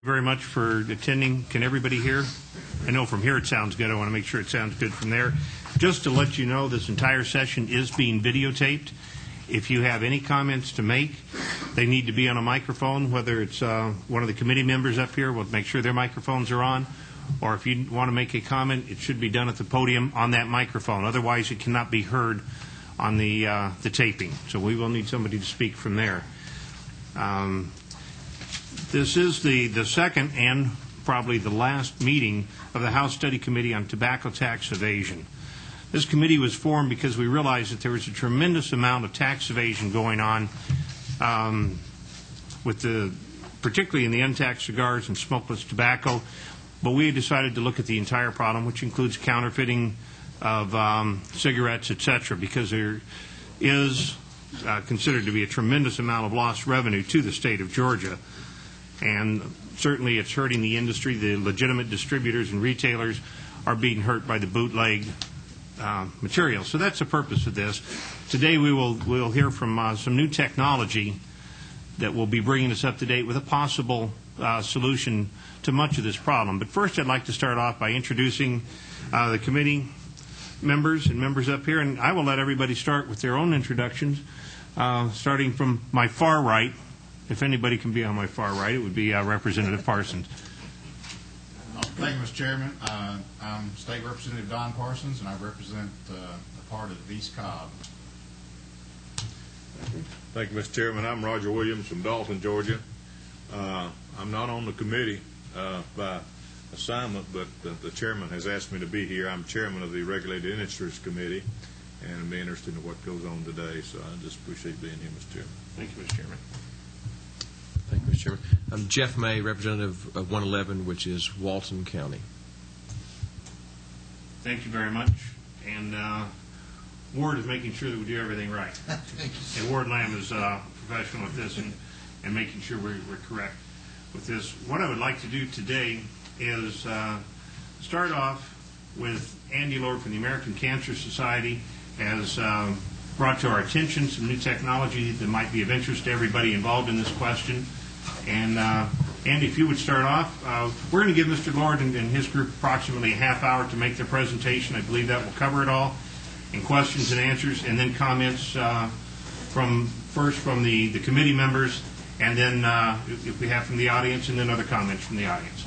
Very much for attending. Can everybody hear? I know from here it sounds good. I want to make sure it sounds good from there. Just to let you know, this entire session is being videotaped. If you have any comments to make, they need to be on a microphone, whether it's one of the committee members up here. We'll make sure their microphones are on. Or if you want to make a comment, it should be done at the podium on that microphone. Otherwise, it cannot be heard on the taping. So we will need somebody to speak from there. This is the second and probably the last meeting of the House Study Committee on Tobacco Tax Evasion. This committee was formed because we realized that there was a tremendous amount of tax evasion going on, particularly in the untaxed cigars and smokeless tobacco. But we decided to look at the entire problem, which includes counterfeiting of cigarettes, etc., because there is considered to be a tremendous amount of lost revenue to the state of Georgia. And certainly it's hurting the industry. The legitimate distributors and retailers are being hurt by the bootleg material. So that's the purpose of this. Today we'll hear from some new technology that will be bringing us up to date with a possible solution to much of this problem. But first I'd like to start off by introducing the committee members and members up here. And I will let everybody start with their own introductions, starting from my far right. If anybody can be on my far right, it would be Representative Parsons. Thank you, Mr. Chairman. I'm State Representative Don Parsons, and I represent a part of East Cobb. Thank you, Mr. Chairman. I'm Roger Williams from Dalton, Georgia. I'm not on the committee by assignment, but the chairman has asked me to be here. I'm chairman of the Regulated Industries Committee, and I'm interested in what goes on today, so I just appreciate being here, Mr. Chairman. Thank you, Mr. Chairman. Thank you, Mr. Chairman. I'm Jeff May, representative of 111, which is Walton County. Thank you very much. And Ward is making sure that we do everything right. Thank you. And Ward Lamb is professional at this and making sure we're correct with this. What I would like to do today is start off with Andy Lord from the American Cancer Society has brought to our attention some new technology that might be of interest to everybody involved in this question. And Andy, if you would start off. We're going to give Mr. Lord and his group approximately a half hour to make their presentation. I believe that will cover it all, and questions and answers, and then comments from the committee members, and then if we have from the audience, and then other comments from the audience.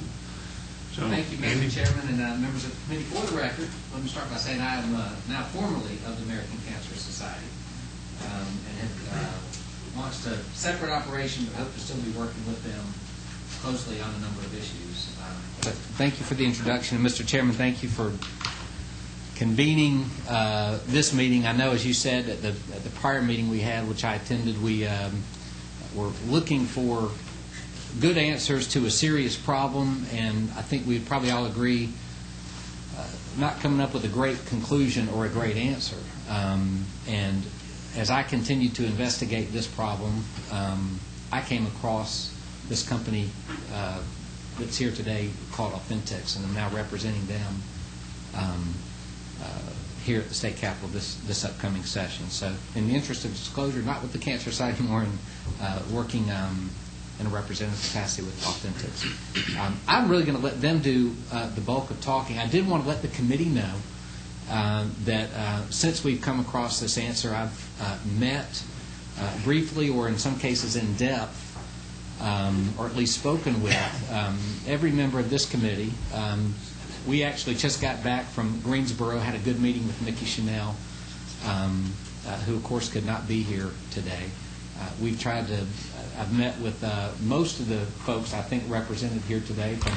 So, thank you, Mr. Chairman, and members of the committee. For the record, let me start by saying I am now formally of the American Cancer Society, and have launched a separate operation, but hope to still be working with them closely on a number of issues. But thank you for the introduction, and Mr. Chairman, thank you for convening this meeting. I know, as you said, at the prior meeting we had, which I attended, we were looking for good answers to a serious problem, and I think we'd probably all agree not coming up with a great conclusion or a great answer. And as I continued to investigate this problem, I came across this company that's here today called Authentex, and I'm now representing them here at the State Capitol this upcoming session. So in the interest of disclosure, not with the Cancer Society anymore, and working in a representative capacity with Authentex. I'm really going to let them do the bulk of talking. I did want to let the committee know that since we've come across this answer, I've met briefly, or in some cases in depth, or at least spoken with every member of this committee. We actually just got back from Greensboro, had a good meeting with Mickey Chanel, who of course could not be here today. I've met with most of the folks I think represented here today from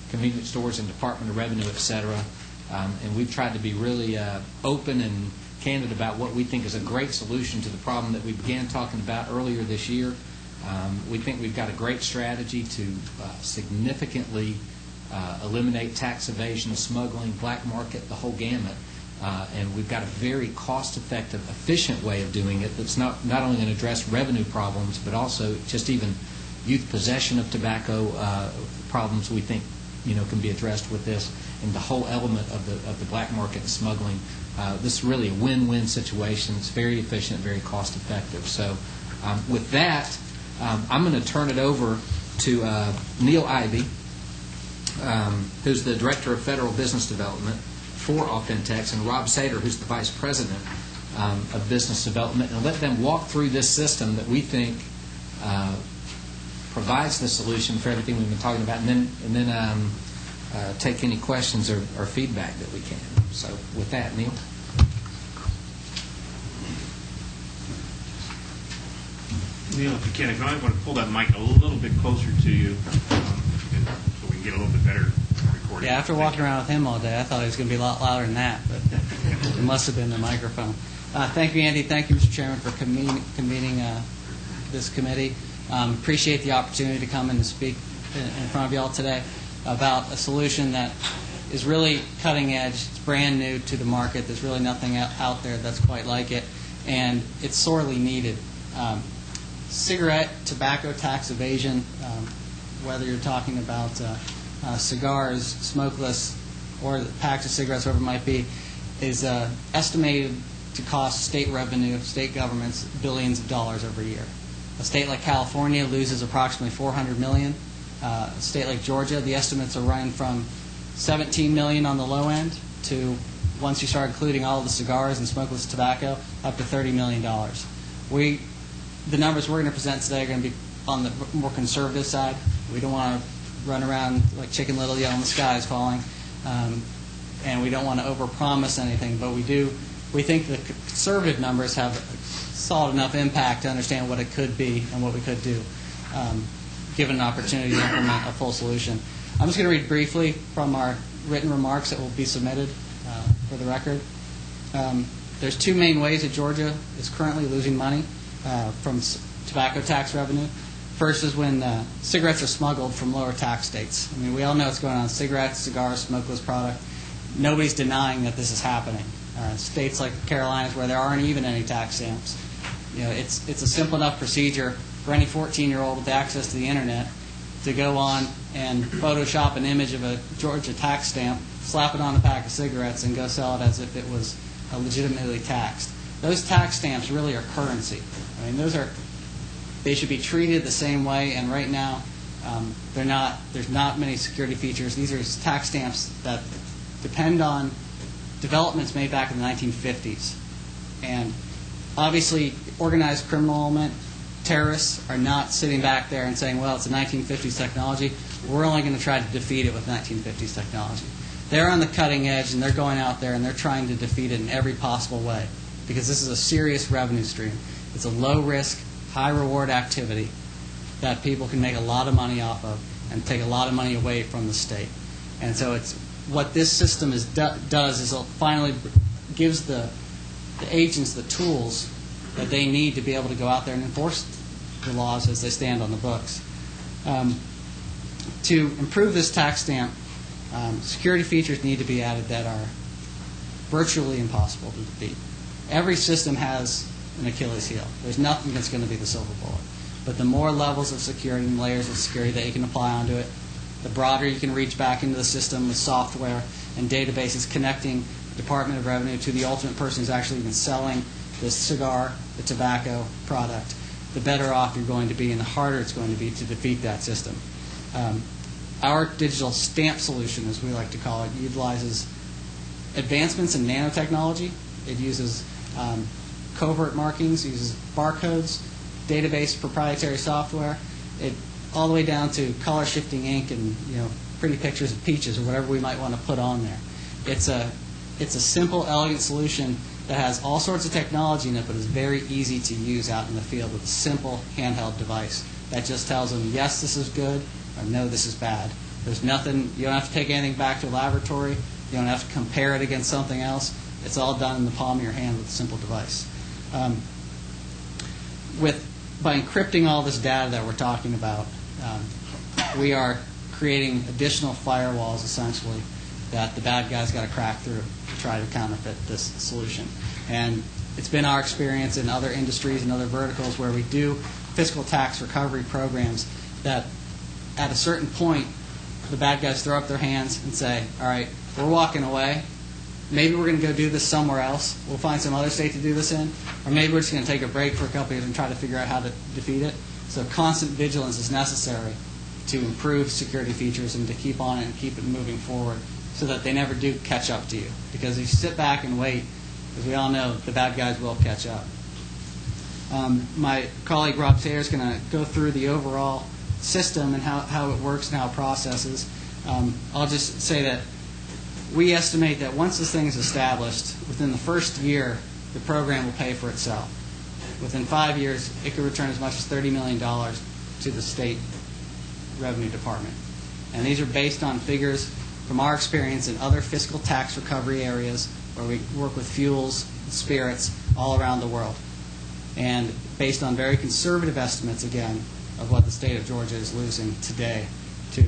convenience stores and Department of Revenue, et cetera. And we've tried to be really open and candid about what we think is a great solution to the problem that we began talking about earlier this year. We think we've got a great strategy to significantly eliminate tax evasion, smuggling, black market, the whole gamut. And we've got a very cost-effective, efficient way of doing it that's not only going to address revenue problems, but also just even youth possession of tobacco problems we think can be addressed with this, and the whole element of the black market and smuggling. This is really a win-win situation. It's very efficient, very cost-effective. So with that, I'm going to turn it over to Neil Ivey, who's the Director of Federal Business Development for Authentex, and Rob Sater, who's the Vice President of Business Development, and let them walk through this system that we think provides the solution for everything we've been talking about, and then take any questions or feedback that we can. So with that, Neil. Neil, if you can, if you might want to pull that mic a little bit closer to you so we can get a little bit better recording. Yeah, after walking around with him all day, I thought he was going to be a lot louder than that, but it must have been the microphone. Thank you, Andy. Thank you, Mr. Chairman, for convening this committee. Appreciate the opportunity to come and speak in front of you all today about a solution that is really cutting edge. It's brand new to the market. There's really nothing out there that's quite like it, and it's sorely needed. Cigarette, tobacco tax evasion, whether you're talking about cigars, smokeless, or packs of cigarettes, whatever it might be, is estimated to cost state revenue, state governments, billions of dollars every year. A state like California loses approximately $400 million. A state like Georgia, the estimates are running from $17 million on the low end to, once you start including all of the cigars and smokeless tobacco, up to $30 million. The numbers we're going to present today are going to be on the more conservative side. We don't want to run around like Chicken Little yelling the sky is falling, and we don't want to overpromise anything, but we think the conservative numbers have solid enough impact to understand what it could be and what we could do, given an opportunity to implement a full solution. I'm just going to read briefly from our written remarks that will be submitted for the record. There's two main ways that Georgia is currently losing money from tobacco tax revenue. First is when cigarettes are smuggled from lower tax states. I mean, we all know what's going on: cigarettes, cigars, smokeless product. Nobody's denying that this is happening. States like the Carolinas, where there aren't even any tax stamps, it's a simple enough procedure for any 14-year-old with access to the internet to go on and Photoshop an image of a Georgia tax stamp, slap it on a pack of cigarettes, and go sell it as if it was legitimately taxed. Those tax stamps really are currency. I mean, they should be treated the same way, and right now they're not. There's not many security features. These are tax stamps that depend on developments made back in the 1950s. And obviously, organized criminal element, terrorists are not sitting back there and saying, well, it's a 1950s technology. We're only going to try to defeat it with 1950s technology. They're on the cutting edge, and they're going out there, and they're trying to defeat it in every possible way, because this is a serious revenue stream. It's a low-risk, high-reward activity that people can make a lot of money off of and take a lot of money away from the state. And so it's what this system does is it finally gives the agents the tools that they need to be able to go out there and enforce the laws as they stand on the books. To improve this tax stamp, security features need to be added that are virtually impossible to defeat. Every system has an Achilles heel. There's nothing that's going to be the silver bullet. But the more levels of security and layers of security that you can apply onto it, the broader you can reach back into the system with software and databases connecting the Department of Revenue to the ultimate person who's actually even selling the cigar, the tobacco product, the better off you're going to be and the harder it's going to be to defeat that system. Our digital stamp solution, as we like to call it, utilizes advancements in nanotechnology. It uses covert markings, uses barcodes, database proprietary software, all the way down to color shifting ink and pretty pictures of peaches or whatever we might want to put on there. It's a simple, elegant solution that has all sorts of technology in it, but is very easy to use out in the field with a simple handheld device that just tells them, yes, this is good, or no, this is bad. There's nothing, you don't have to take anything back to a laboratory, you don't have to compare it against something else. It's all done in the palm of your hand with a simple device. By encrypting all this data that we're talking about, we are creating additional firewalls, essentially, that the bad guys got to crack through to try to counterfeit this solution. And it's been our experience in other industries and other verticals where we do fiscal tax recovery programs that at a certain point, the bad guys throw up their hands and say, all right, we're walking away. Maybe we're going to go do this somewhere else. We'll find some other state to do this in. Or maybe we're just going to take a break for a couple years and try to figure out how to defeat it. So constant vigilance is necessary to improve security features and to keep on it and keep it moving forward so that they never do catch up to you. Because if you sit back and wait, as we all know, the bad guys will catch up. My colleague Rob Sayer is going to go through the overall system and how it works and how it processes. I'll just say that we estimate that once this thing is established, within the first year, the program will pay for itself. Within 5 years, it could return as much as $30 million to the state revenue department. And these are based on figures from our experience in other fiscal tax recovery areas where we work with fuels, spirits, all around the world. And based on very conservative estimates, again, of what the state of Georgia is losing today to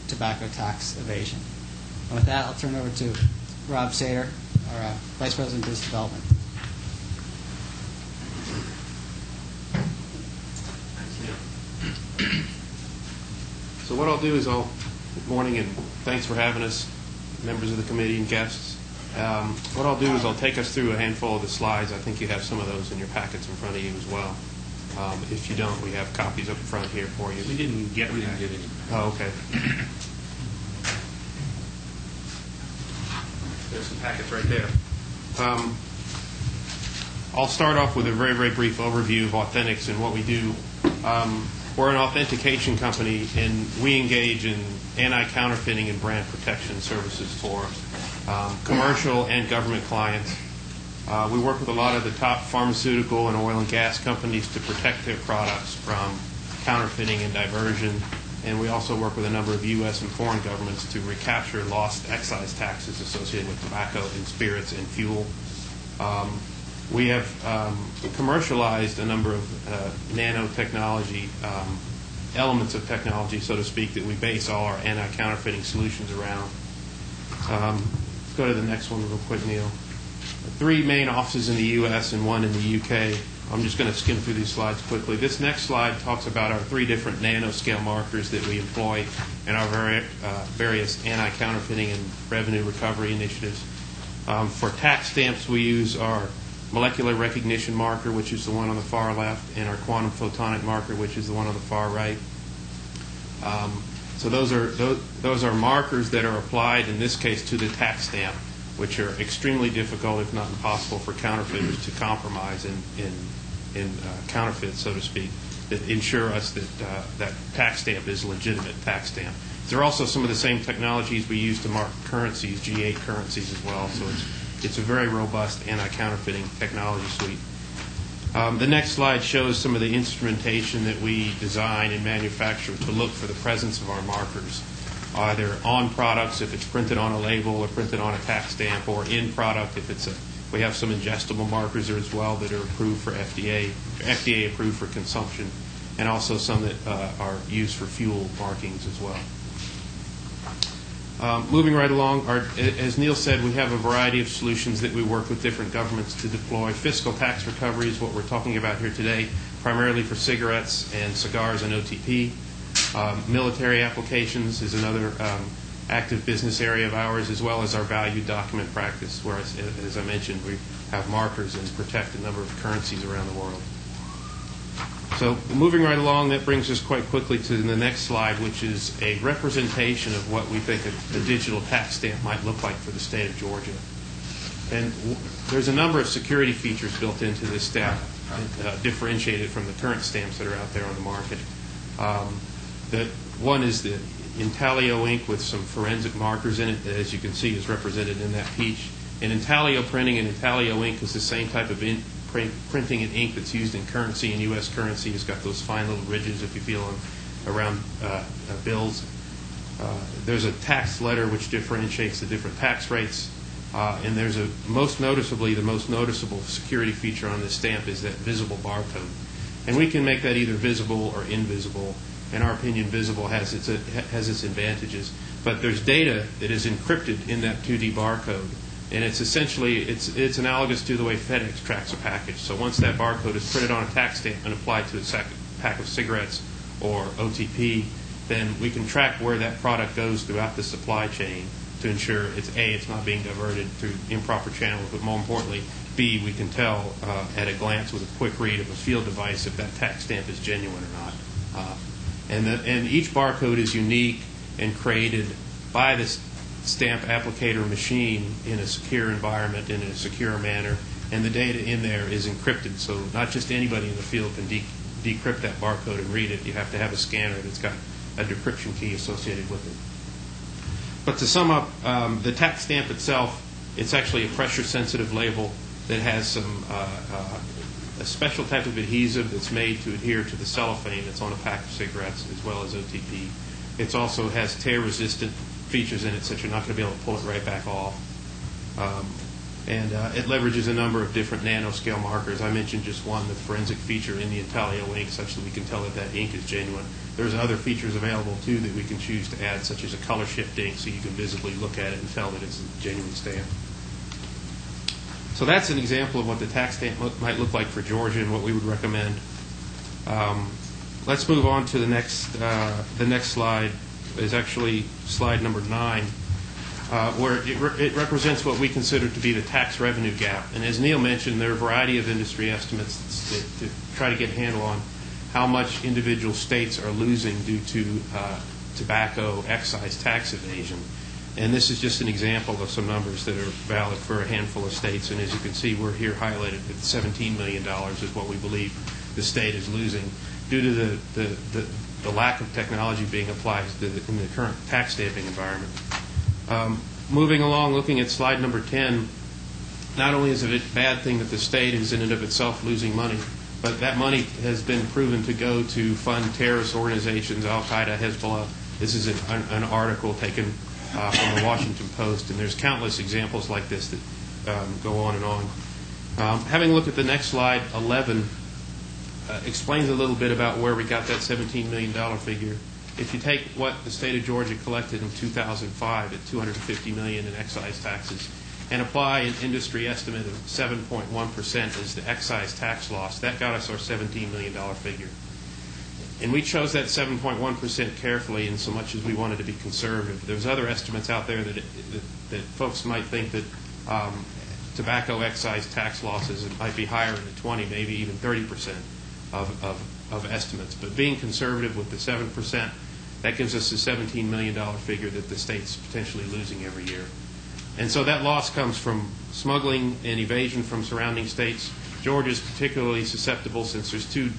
tobacco tax evasion. And with that, I'll turn it over to Rob Sayer, our Vice President of Business Development. So what I'll do is good morning and thanks for having us, members of the committee and guests. What I'll do is I'll take us through a handful of the slides. I think you have some of those in your packets in front of you as well. If you don't, we have copies up front here for you. We didn't get any. Oh, okay. There's some packets right there. I'll start off with a very, very brief overview of Authentics and what we do. We're an authentication company, and we engage in anti-counterfeiting and brand protection services for commercial and government clients. We work with a lot of the top pharmaceutical and oil and gas companies to protect their products from counterfeiting and diversion. And we also work with a number of U.S. and foreign governments to recapture lost excise taxes associated with tobacco and spirits and fuel. We have commercialized a number of nanotechnology, elements of technology, so to speak, that we base all our anti-counterfeiting solutions around. Let's go to the next one real quick, Neil. 3 main offices in the U.S. and 1 in the U.K. I'm just going to skim through these slides quickly. This next slide talks about our 3 different nanoscale markers that we employ in our various anti-counterfeiting and revenue recovery initiatives. For tax stamps, we use our molecular recognition marker, which is the one on the far left, and our quantum photonic marker, which is the one on the far right. So those are markers that are applied, in this case, to the tax stamp, which are extremely difficult, if not impossible, for counterfeiters to compromise in counterfeit, so to speak, that ensure us that that tax stamp is a legitimate tax stamp. There are also some of the same technologies we use to mark currencies, G8 currencies as well, so it's a very robust anti-counterfeiting technology suite. The next slide shows some of the instrumentation that we design and manufacture to look for the presence of our markers, either on products if it's printed on a label or printed on a tax stamp, or in product if it's we have some ingestible markers there as well that are approved for FDA approved for consumption, and also some that are used for fuel markings as well. Moving right along, as Neil said, we have a variety of solutions that we work with different governments to deploy. Fiscal tax recovery is what we're talking about here today, primarily for cigarettes and cigars and OTP. Military applications is another active business area of ours, as well as our value document practice, where, as I mentioned, we have markers and protect a number of currencies around the world. So moving right along, that brings us quite quickly to the next slide, which is a representation of what we think a digital tax stamp might look like for the state of Georgia. And there's a number of security features built into this stamp, differentiated from the current stamps that are out there on the market. One is the Intaglio ink with some forensic markers in it that, as you can see, is represented in that peach. And Intaglio printing and Intaglio ink is the same type of printing and ink that's used in currency, and U.S. currency has got those fine little ridges, if you feel them, around bills. There's a tax letter which differentiates the different tax rates, and there's the most noticeable security feature on this stamp is that visible barcode. And we can make that either visible or invisible. In our opinion, visible has its advantages, but there's data that is encrypted in that 2D barcode. And it's essentially, it's analogous to the way FedEx tracks a package. So once that barcode is printed on a tax stamp and applied to a pack of cigarettes or OTP, then we can track where that product goes throughout the supply chain to ensure it's not being diverted through improper channels, but more importantly, B, we can tell at a glance with a quick read of a field device if that tax stamp is genuine or not. And each barcode is unique and created by the stamp applicator machine in a secure environment, in a secure manner, and the data in there is encrypted, so not just anybody in the field can decrypt that barcode and read it. You have to have a scanner that's got a decryption key associated with it. But to sum up, the tax stamp itself, it's actually a pressure-sensitive label that has some a special type of adhesive that's made to adhere to the cellophane that's on a pack of cigarettes, as well as OTP. It also has tear-resistant features in it, so you're not going to be able to pull it right back off. And it leverages a number of different nanoscale markers. I mentioned just one, the forensic feature in the Intaglio ink, such that we can tell that that ink is genuine. There's other features available, too, that we can choose to add, such as a color shift ink, so you can visibly look at it and tell that it's a genuine stamp. So that's an example of what the tax stamp might look like for Georgia and what we would recommend. Let's move on to the next slide. Is actually slide number 9. Where it represents what we consider to be the tax revenue gap. And as Neil mentioned, there are a variety of industry estimates to try to get a handle on how much individual states are losing due to tobacco excise tax evasion. And this is just an example of some numbers that are valid for a handful of states. And as you can see, we're here highlighted at $17 million is what we believe the state is losing due to the lack of technology being applied in the current tax stamping environment. Moving along, looking at slide number 10, not only is it a bad thing that the state is in and of itself losing money, but that money has been proven to go to fund terrorist organizations, Al-Qaeda, Hezbollah. This is an article taken from the Washington Post, and there's countless examples like this that go on and on. Having a look at the next slide, 11, explains a little bit about where we got that $17 million figure. If you take what the state of Georgia collected in 2005 at $250 million in excise taxes and apply an industry estimate of 7.1% as the excise tax loss, that got us our $17 million figure. And we chose that 7.1% carefully in so much as we wanted to be conservative. There's other estimates out there that folks might think that tobacco excise tax losses might be higher in the 20, maybe even 30% of estimates. But being conservative with the 7%, that gives us a $17 million figure that the state's potentially losing every year. And so that loss comes from smuggling and evasion from surrounding states. Georgia is particularly susceptible since there's two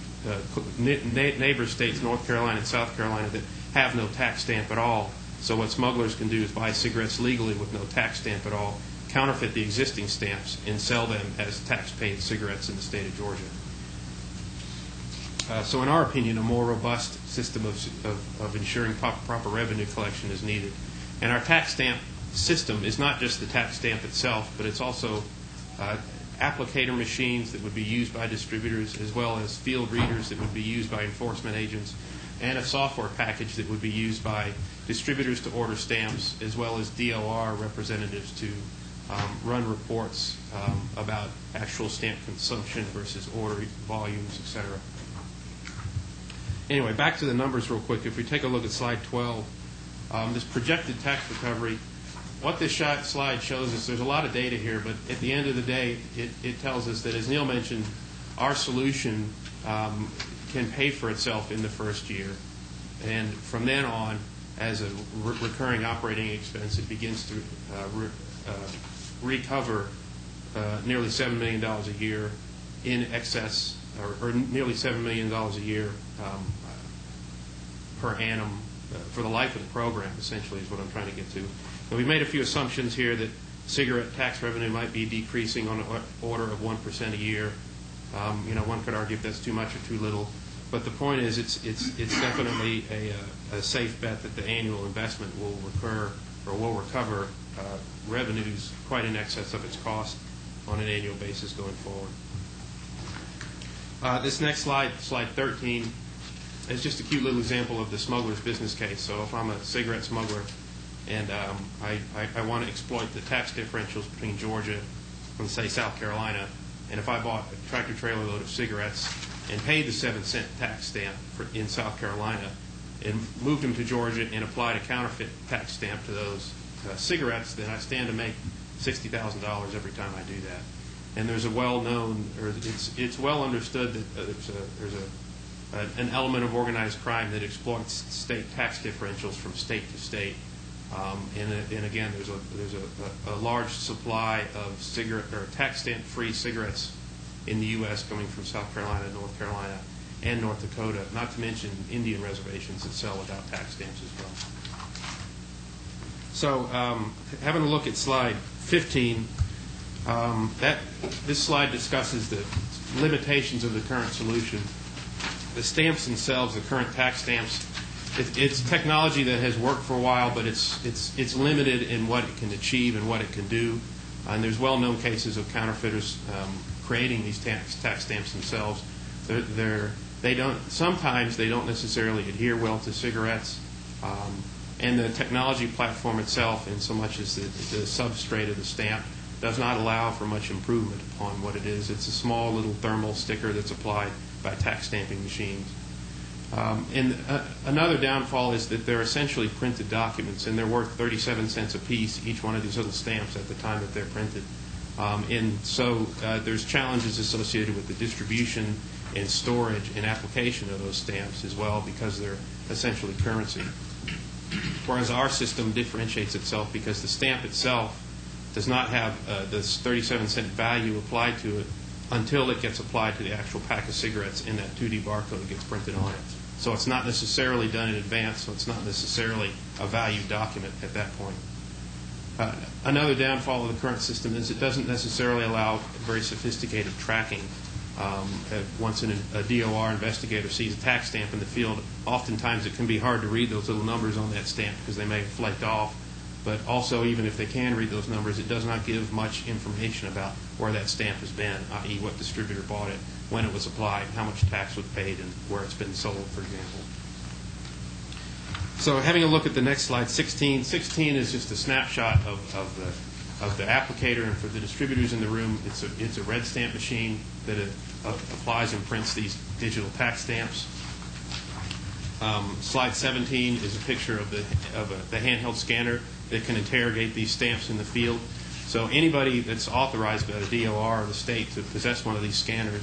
neighbor states, North Carolina and South Carolina, that have no tax stamp at all. So what smugglers can do is buy cigarettes legally with no tax stamp at all, counterfeit the existing stamps, and sell them as tax-paid cigarettes in the state of Georgia. So in our opinion, a more robust system of ensuring proper revenue collection is needed. And our tax stamp system is not just the tax stamp itself, but it's also applicator machines that would be used by distributors, as well as field readers that would be used by enforcement agents, and a software package that would be used by distributors to order stamps, as well as DOR representatives to run reports about actual stamp consumption versus order volumes, etc. Anyway, back to the numbers real quick. If we take a look at slide 12, this projected tax recovery, what this slide shows us, there's a lot of data here, but at the end of the day, it tells us that, as Neil mentioned, our solution can pay for itself in the first year. And from then on, as a recurring operating expense, it begins to recover nearly $7 million a year in excess, or nearly $7 million a year per annum for the life of the program, essentially, is what I'm trying to get to. And we've made a few assumptions here that cigarette tax revenue might be decreasing on an order of 1% a year. One could argue if that's too much or too little. But the point is, it's definitely a safe bet that the annual investment will recover revenues quite in excess of its cost on an annual basis going forward. This next slide, slide 13, is just a cute little example of the smuggler's business case. So if I'm a cigarette smuggler and I want to exploit the tax differentials between Georgia and, say, South Carolina, and if I bought a tractor-trailer load of cigarettes and paid the 7-cent tax stamp in South Carolina and moved them to Georgia and applied a counterfeit tax stamp to those cigarettes, then I stand to make $60,000 every time I do that. And there's a well-known, or it's well understood that there's a an element of organized crime that exploits state tax differentials from state to state. And again, there's a large supply of cigarette or tax stamp-free cigarettes in the U.S. coming from South Carolina, North Carolina, and North Dakota, not to mention Indian reservations that sell without tax stamps as well. So having a look at slide 15, this slide discusses the limitations of the current solution. The stamps themselves, the current tax stamps, it's technology that has worked for a while, but it's limited in what it can achieve and what it can do. And there's well-known cases of counterfeiters creating these tax stamps themselves. Sometimes they don't necessarily adhere well to cigarettes. And the technology platform itself, in so much as the substrate of the stamp, does not allow for much improvement upon what it is. It's a small little thermal sticker that's applied by tax stamping machines. And another downfall is that they're essentially printed documents, and they're worth 37 cents a piece, each one of these little stamps, at the time that they're printed. And so there's challenges associated with the distribution and storage and application of those stamps as well, because they're essentially currency. Whereas our system differentiates itself because the stamp itself does not have this 37-cent value applied to it until it gets applied to the actual pack of cigarettes and that 2D barcode gets printed on it. So it's not necessarily done in advance, so it's not necessarily a valued document at that point. Another downfall of the current system is it doesn't necessarily allow very sophisticated tracking. Once a DOR investigator sees a tax stamp in the field, oftentimes it can be hard to read those little numbers on that stamp because they may have flaked off. But also, even if they can read those numbers, it does not give much information about where that stamp has been, i.e. what distributor bought it, when it was applied, how much tax was paid, and where it's been sold, for example. So having a look at the next slide, 16. 16 is just a snapshot of the applicator, and for the distributors in the room, it's a red stamp machine that applies and prints these digital tax stamps. Slide 17 is a picture of the handheld scanner that can interrogate these stamps in the field. So anybody that's authorized by the DOR or the state to possess one of these scanners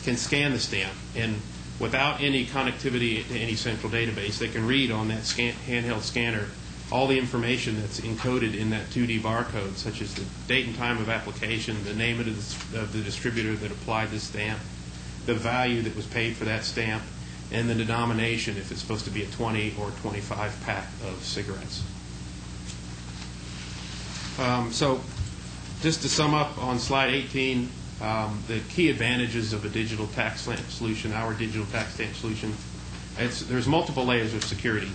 can scan the stamp, and without any connectivity to any central database, they can read on that handheld scanner all the information that's encoded in that 2D barcode, such as the date and time of application, the name of the distributor that applied the stamp, the value that was paid for that stamp, and the denomination, if it's supposed to be a 20 or 25 pack of cigarettes. So just to sum up on slide 18, the key advantages of a digital tax stamp solution, our digital tax stamp solution, there's multiple layers of security.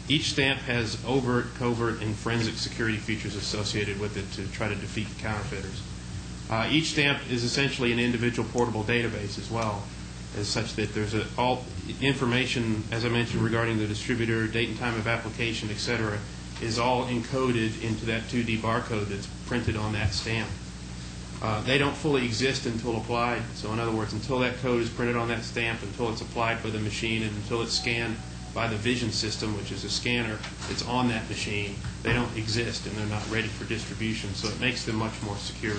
Each stamp has overt, covert, and forensic security features associated with it to try to defeat counterfeiters. Each stamp is essentially an individual portable database as well, as such that there's all information, as I mentioned, regarding the distributor, date and time of application, etc., is all encoded into that 2D barcode that's printed on that stamp. They don't fully exist until applied. So in other words, until that code is printed on that stamp, until it's applied by the machine, and until it's scanned by the vision system, which is a scanner that's on that machine, they don't exist and they're not ready for distribution. So it makes them much more secure.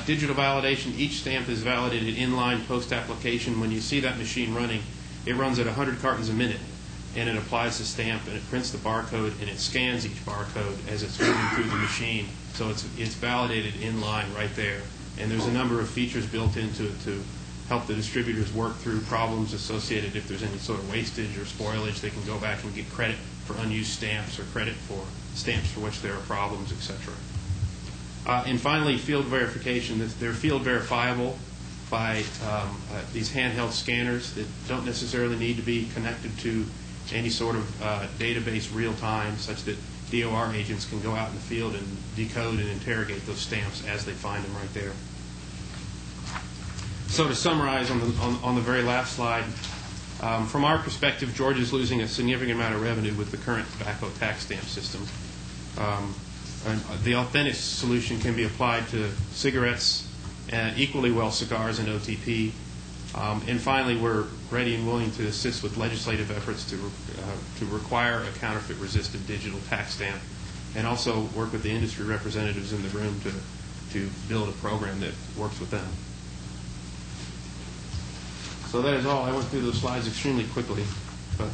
Digital validation, each stamp is validated inline post-application. When you see that machine running, it runs at 100 cartons a minute, and it applies the stamp, and it prints the barcode, and it scans each barcode as it's moving through the machine. So it's validated inline right there. And there's a number of features built into it to help the distributors work through problems associated. If there's any sort of wastage or spoilage, they can go back and get credit for unused stamps or credit for stamps for which there are problems, etc. And finally, field verification. They're field verifiable by these handheld scanners that don't necessarily need to be connected to any sort of database real time, such that DOR agents can go out in the field and decode and interrogate those stamps as they find them right there. So to summarize on the very last slide, from our perspective, Georgia's losing a significant amount of revenue with the current tobacco tax stamp system. The authentic solution can be applied to cigarettes, and equally well cigars and OTP. And finally, we're ready and willing to assist with legislative efforts to require a counterfeit-resistant digital tax stamp, and also work with the industry representatives in the room to build a program that works with them. So that is all. I went through those slides extremely quickly, but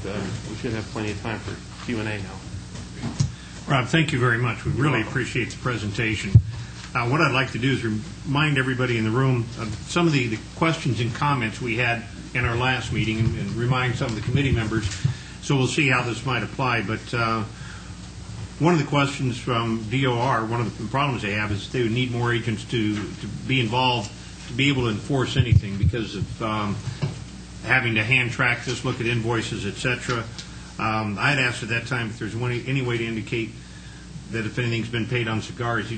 we should have plenty of time for Q&A now. Rob, thank you very much. We really appreciate the presentation. What I'd like to do is remind everybody in the room of some of the questions and comments we had in our last meeting and remind some of the committee members. So we'll see how this might apply. But one of the questions from DOR, one of the problems they have is they would need more agents to be involved to be able to enforce anything because of having to hand track this, look at invoices, etc. I had asked at that time if there's any way to indicate that if anything's been paid on cigars,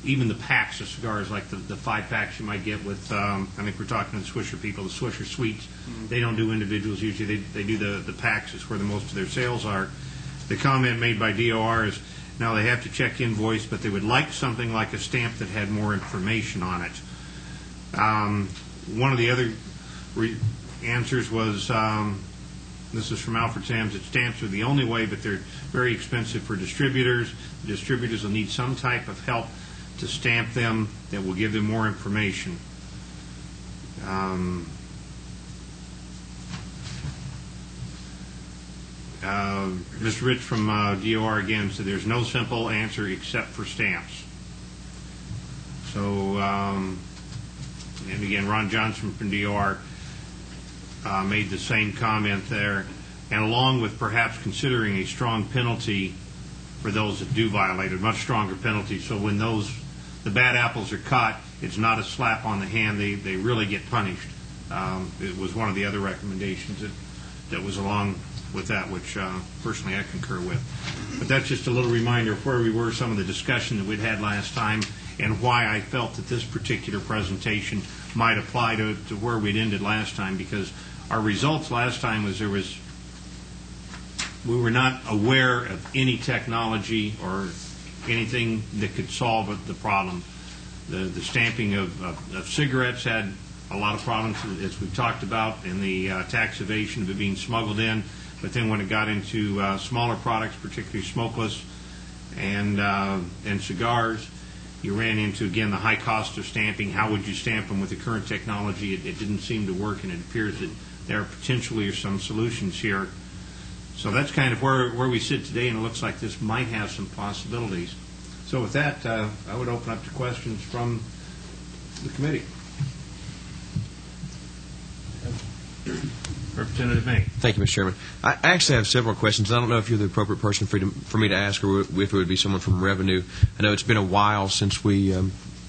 even the packs of cigars, like the 5-packs you might get with, I think we're talking to the Swisher people, the Swisher Sweets. They don't do individuals usually. They do the packs. Is where the most of their sales are. The comment made by DOR is now they have to check invoice, but they would like something like a stamp that had more information on it. One of the other answers was, this is from Alfred Sams, that stamps are the only way, but they're very expensive for distributors. The distributors will need some type of help to stamp them that will give them more information. Mr. Rich from DOR again said there's no simple answer except for stamps. So, and again, Ron Johnson from DOR made the same comment there, and along with perhaps considering a strong penalty for those that do violate, a much stronger penalty, so when the bad apples are caught, it's not a slap on the hand, they really get punished. It was one of the other recommendations that was along with that, which personally I concur with. But that's just a little reminder of where we were, some of the discussion that we'd had last time, and why I felt that this particular presentation might apply to where we'd ended last time, because our results last time was we were not aware of any technology or anything that could solve the problem. The stamping of cigarettes had a lot of problems, as we've talked about, in the tax evasion of it being smuggled in. But then when it got into smaller products, particularly smokeless and cigars, you ran into, again, the high cost of stamping. How would you stamp them with the current technology? It didn't seem to work, and it appears that there potentially are some solutions here. So that's kind of where we sit today, and it looks like this might have some possibilities. So with that, I would open up to questions from the committee. Representative May. Thank you, Mr. Chairman. I actually have several questions. I don't know if you're the appropriate person for me to ask, or if it would be someone from Revenue. I know it's been a while since we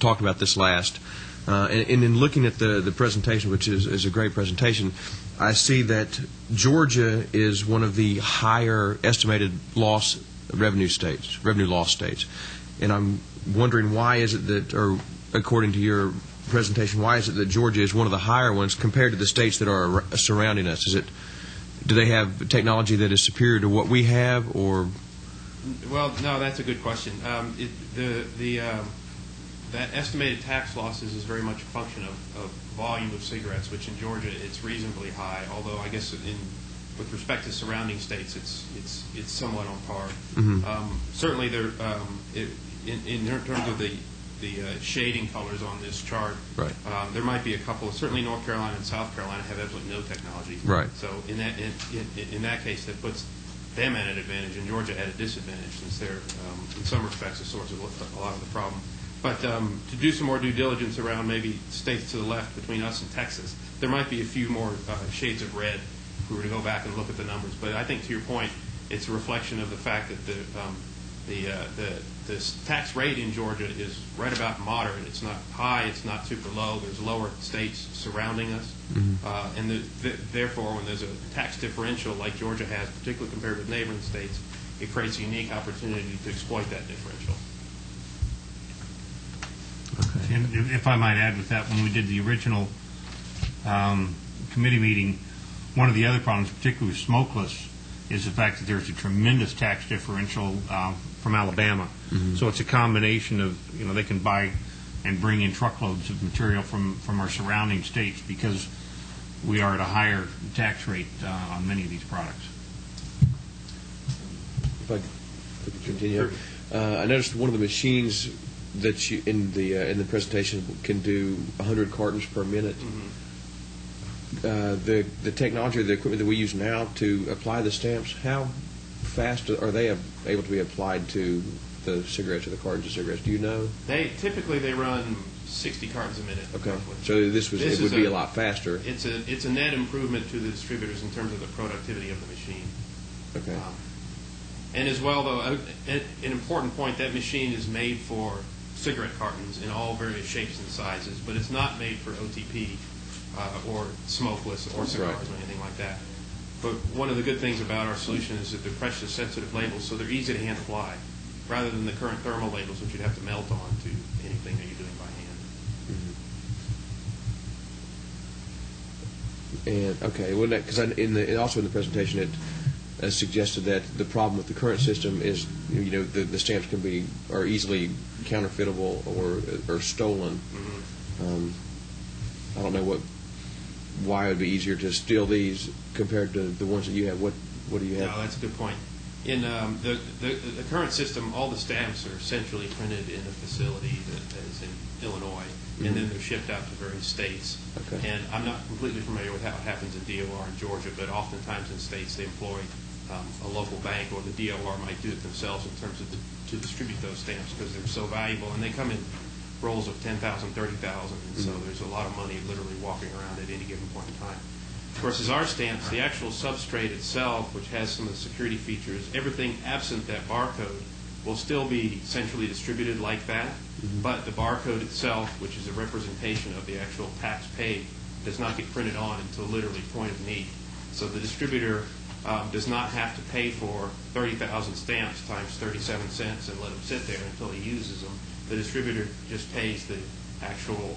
talked about this last. And in looking at the presentation, which is a great presentation, I see that Georgia is one of the higher estimated revenue loss states. And I'm wondering, why is it that, or according to your presentation, why is it that Georgia is one of the higher ones compared to the states that are surrounding us? Do they have technology that is superior to what we have, or? Well, no, that's a good question. That estimated tax losses is very much a function of volume of cigarettes, which in Georgia it's reasonably high. Although I guess with respect to surrounding states, it's somewhat on par. Mm-hmm. Certainly, there in terms of the shading colors on this chart, right. There might be a couple. Certainly, North Carolina and South Carolina have absolutely no technology. Right. So in that case, that puts them at an advantage, and Georgia at a disadvantage, since they're in some respects a source of a lot of the problem. But to do some more due diligence around maybe states to the left between us and Texas, there might be a few more shades of red if we were to go back and look at the numbers. But I think, to your point, it's a reflection of the fact that the tax rate in Georgia is right about moderate. It's not high. It's not super low. There's lower states surrounding us. Mm-hmm. And therefore, when there's a tax differential like Georgia has, particularly compared with neighboring states, it creates a unique opportunity to exploit that differential. Okay. And if I might add with that, when we did the original committee meeting, one of the other problems, particularly with smokeless, is the fact that there's a tremendous tax differential from Alabama. Mm-hmm. So it's a combination of, they can buy and bring in truckloads of material from our surrounding states because we are at a higher tax rate on many of these products. If I could continue, I noticed one of the machines that you in the presentation can do 100 cartons per minute. Mm-hmm. the technology, the equipment that we use now to apply the stamps, how fast are they able to be applied to the cigarettes or the cartons of cigarettes? Do you know? They run 60 cartons a minute. Okay. roughly. So it would be a lot faster. It's a net improvement to the distributors in terms of the productivity of the machine. Okay. And as well, though, an important point, that machine is made for cigarette cartons in all various shapes and sizes, but it's not made for OTP or smokeless or cigars Right. or anything like that. But one of the good things about our solution is that they're pressure-sensitive labels, so they're easy to hand apply, rather than the current thermal labels, which you'd have to melt on to anything that you're doing by hand. And okay, well, because also in the presentation it suggested that the problem with the current system is the stamps are easily counterfeitable or stolen. I don't know why it would be easier to steal these compared to the ones that you have. What do you have? No, that's a good point. In the current system, all the stamps are centrally printed in a facility that is in Illinois, and then they're shipped out to various states. Okay. And I'm not completely familiar with how it happens in DOR in Georgia, but oftentimes in states they employ a local bank, or the DOR might do it themselves in terms of to distribute those stamps because they're so valuable, and they come in rolls of 10,000, 30,000, and so there's a lot of money literally walking around at any given point in time. Versus our stamps, the actual substrate itself, which has some of the security features, everything absent that barcode will still be centrally distributed like that, but the barcode itself, which is a representation of the actual tax paid, does not get printed on until literally point of need. So the distributor does not have to pay for 30,000 stamps times 37 cents and let them sit there until he uses them. The distributor just pays the actual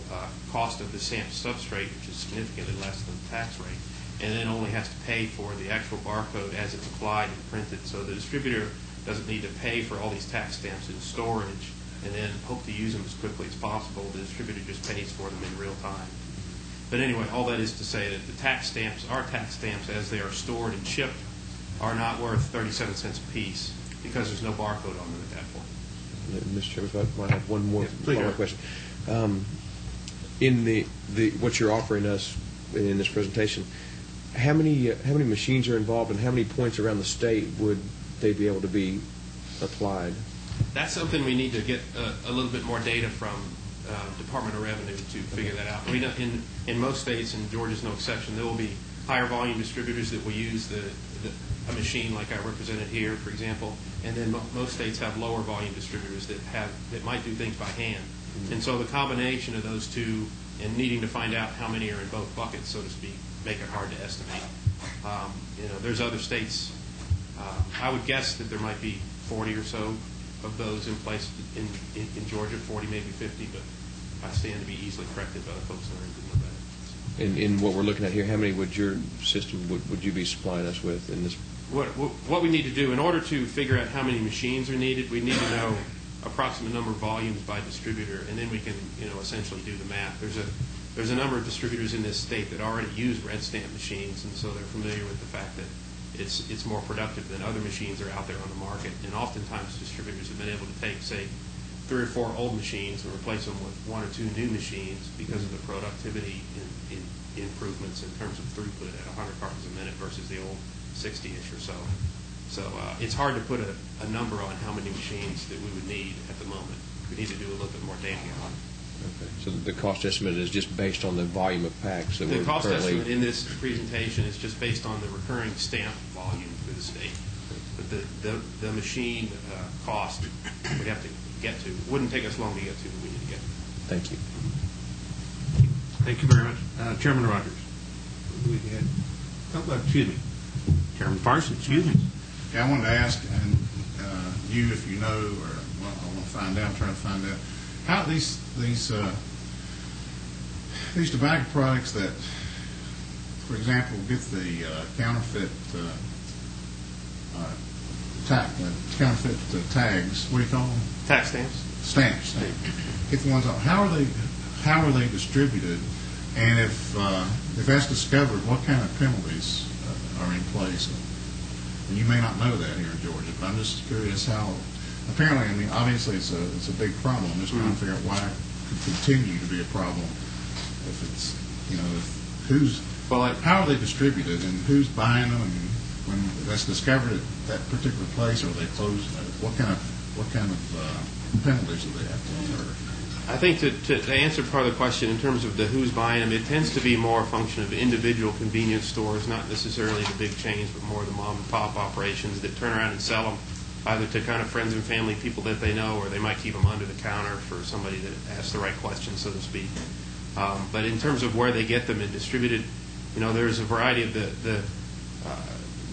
cost of the stamp substrate, which is significantly less than the tax rate, and then only has to pay for the actual barcode as it's applied and printed. So the distributor doesn't need to pay for all these tax stamps in storage and then hope to use them as quickly as possible. The distributor just pays for them in real time. But anyway, all that is to say that the tax stamps, our tax stamps, as they are stored and shipped, are not worth 37 cents a piece because there's no barcode on them at that point. Mr. Chairman, if I might have one more please. follow-up question. In the what you're offering us in this presentation, how many machines are involved, and how many points around the state would they be able to be applied? That's something we need to get a little bit more data from Department of Revenue to figure that out. In most states, and Georgia's no exception, there will be higher volume distributors that will use a machine like I represented here, for example, and then most states have lower volume distributors that might do things by hand. And so the combination of those two and needing to find out how many are in both buckets, so to speak, make it hard to estimate. There's other states. I would guess that there might be 40 or so of those in place in Georgia, 40, maybe 50, but I stand to be easily corrected by the folks that are in Nevada. In what we're looking at here, how many would your system would you be supplying us with in this? What we need to do in order to figure out how many machines are needed, we need to know approximate number of volumes by distributor, and then we can essentially do the math. There's a number of distributors in this state that already use red stamp machines, and so they're familiar with the fact that it's more productive than other machines that are out there on the market. And oftentimes distributors have been able to take, say, 3 or 4 old machines and replace them with 1 or 2 new machines because of the productivity in improvements in terms of throughput at 100 cartons a minute versus the old 60-ish or so. So it's hard to put a number on how many machines that we would need at the moment. We need to do a little bit more data on it. Okay. So the cost estimate is just based on the volume of packs that The we're cost currently... estimate in this presentation is just based on the recurring stamp volume for the state. But the machine cost we'd have to get to. It wouldn't take us long to get to, but we need to get to. Thank you. Thank you very much. Chairman Rogers. Excuse me. Chairman Parsons, excuse me. Yeah, I wanted to ask, and you, if you know, or I want to find out, try to find out, how these tobacco products that, for example, get the counterfeit tags, what do you call them? Tax stamps? Stamps. Get the ones on. How are they distributed? And if that's discovered, what kind of penalties are in place? And you may not know that here in Georgia, but I'm just curious how. Apparently, I mean, obviously it's a big problem. I'm just trying to figure out why it could continue to be a problem. If it's, if Well, How are they distributed, and who's buying them, and when that's discovered at that particular place, or they closed? What kind of penalties do they have to incur? I think to answer part of the question in terms of the who's buying them, it tends to be more a function of individual convenience stores, not necessarily the big chains, but more the mom and pop operations that turn around and sell them either to kind of friends and family, people that they know, or they might keep them under the counter for somebody that asks the right questions, so to speak. But in terms of where they get them and distributed, there's a variety of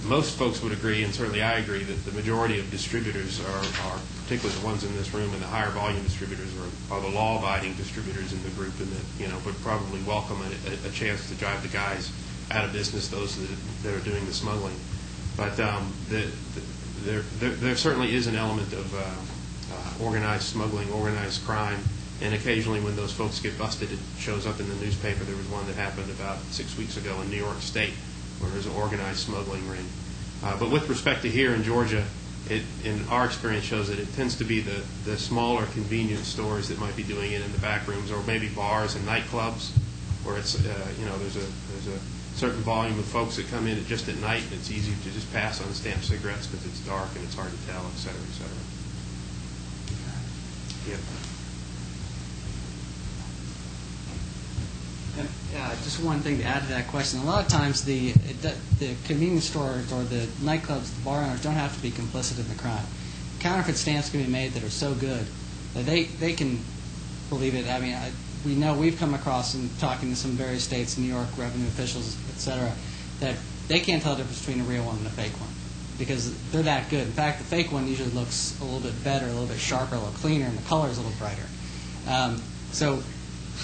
most folks would agree, and certainly I agree, that the majority of distributors are particularly the ones in this room, and the higher volume distributors are the law-abiding distributors in the group, and that would probably welcome a chance to drive the guys out of business, those that are doing the smuggling. But there certainly is an element of organized smuggling, organized crime, and occasionally when those folks get busted, it shows up in the newspaper. There was one that happened about 6 weeks ago in New York State, where there's an organized smuggling ring. But with respect to here in Georgia, in our experience shows that it tends to be the smaller convenience stores that might be doing it in the back rooms, or maybe bars and nightclubs, where it's there's a certain volume of folks that come in just at night, and it's easy to just pass on stamped cigarettes because it's dark and it's hard to tell, et cetera, et cetera. Yep. Just one thing to add to that question. A lot of times the convenience stores or the nightclubs, the bar owners, don't have to be complicit in the crime. Counterfeit stamps can be made that are so good that they can believe it. I mean, we know we've come across in talking to some various states, New York revenue officials, et cetera, that they can't tell the difference between a real one and a fake one because they're that good. In fact, the fake one usually looks a little bit better, a little bit sharper, a little cleaner, and the color is a little brighter. So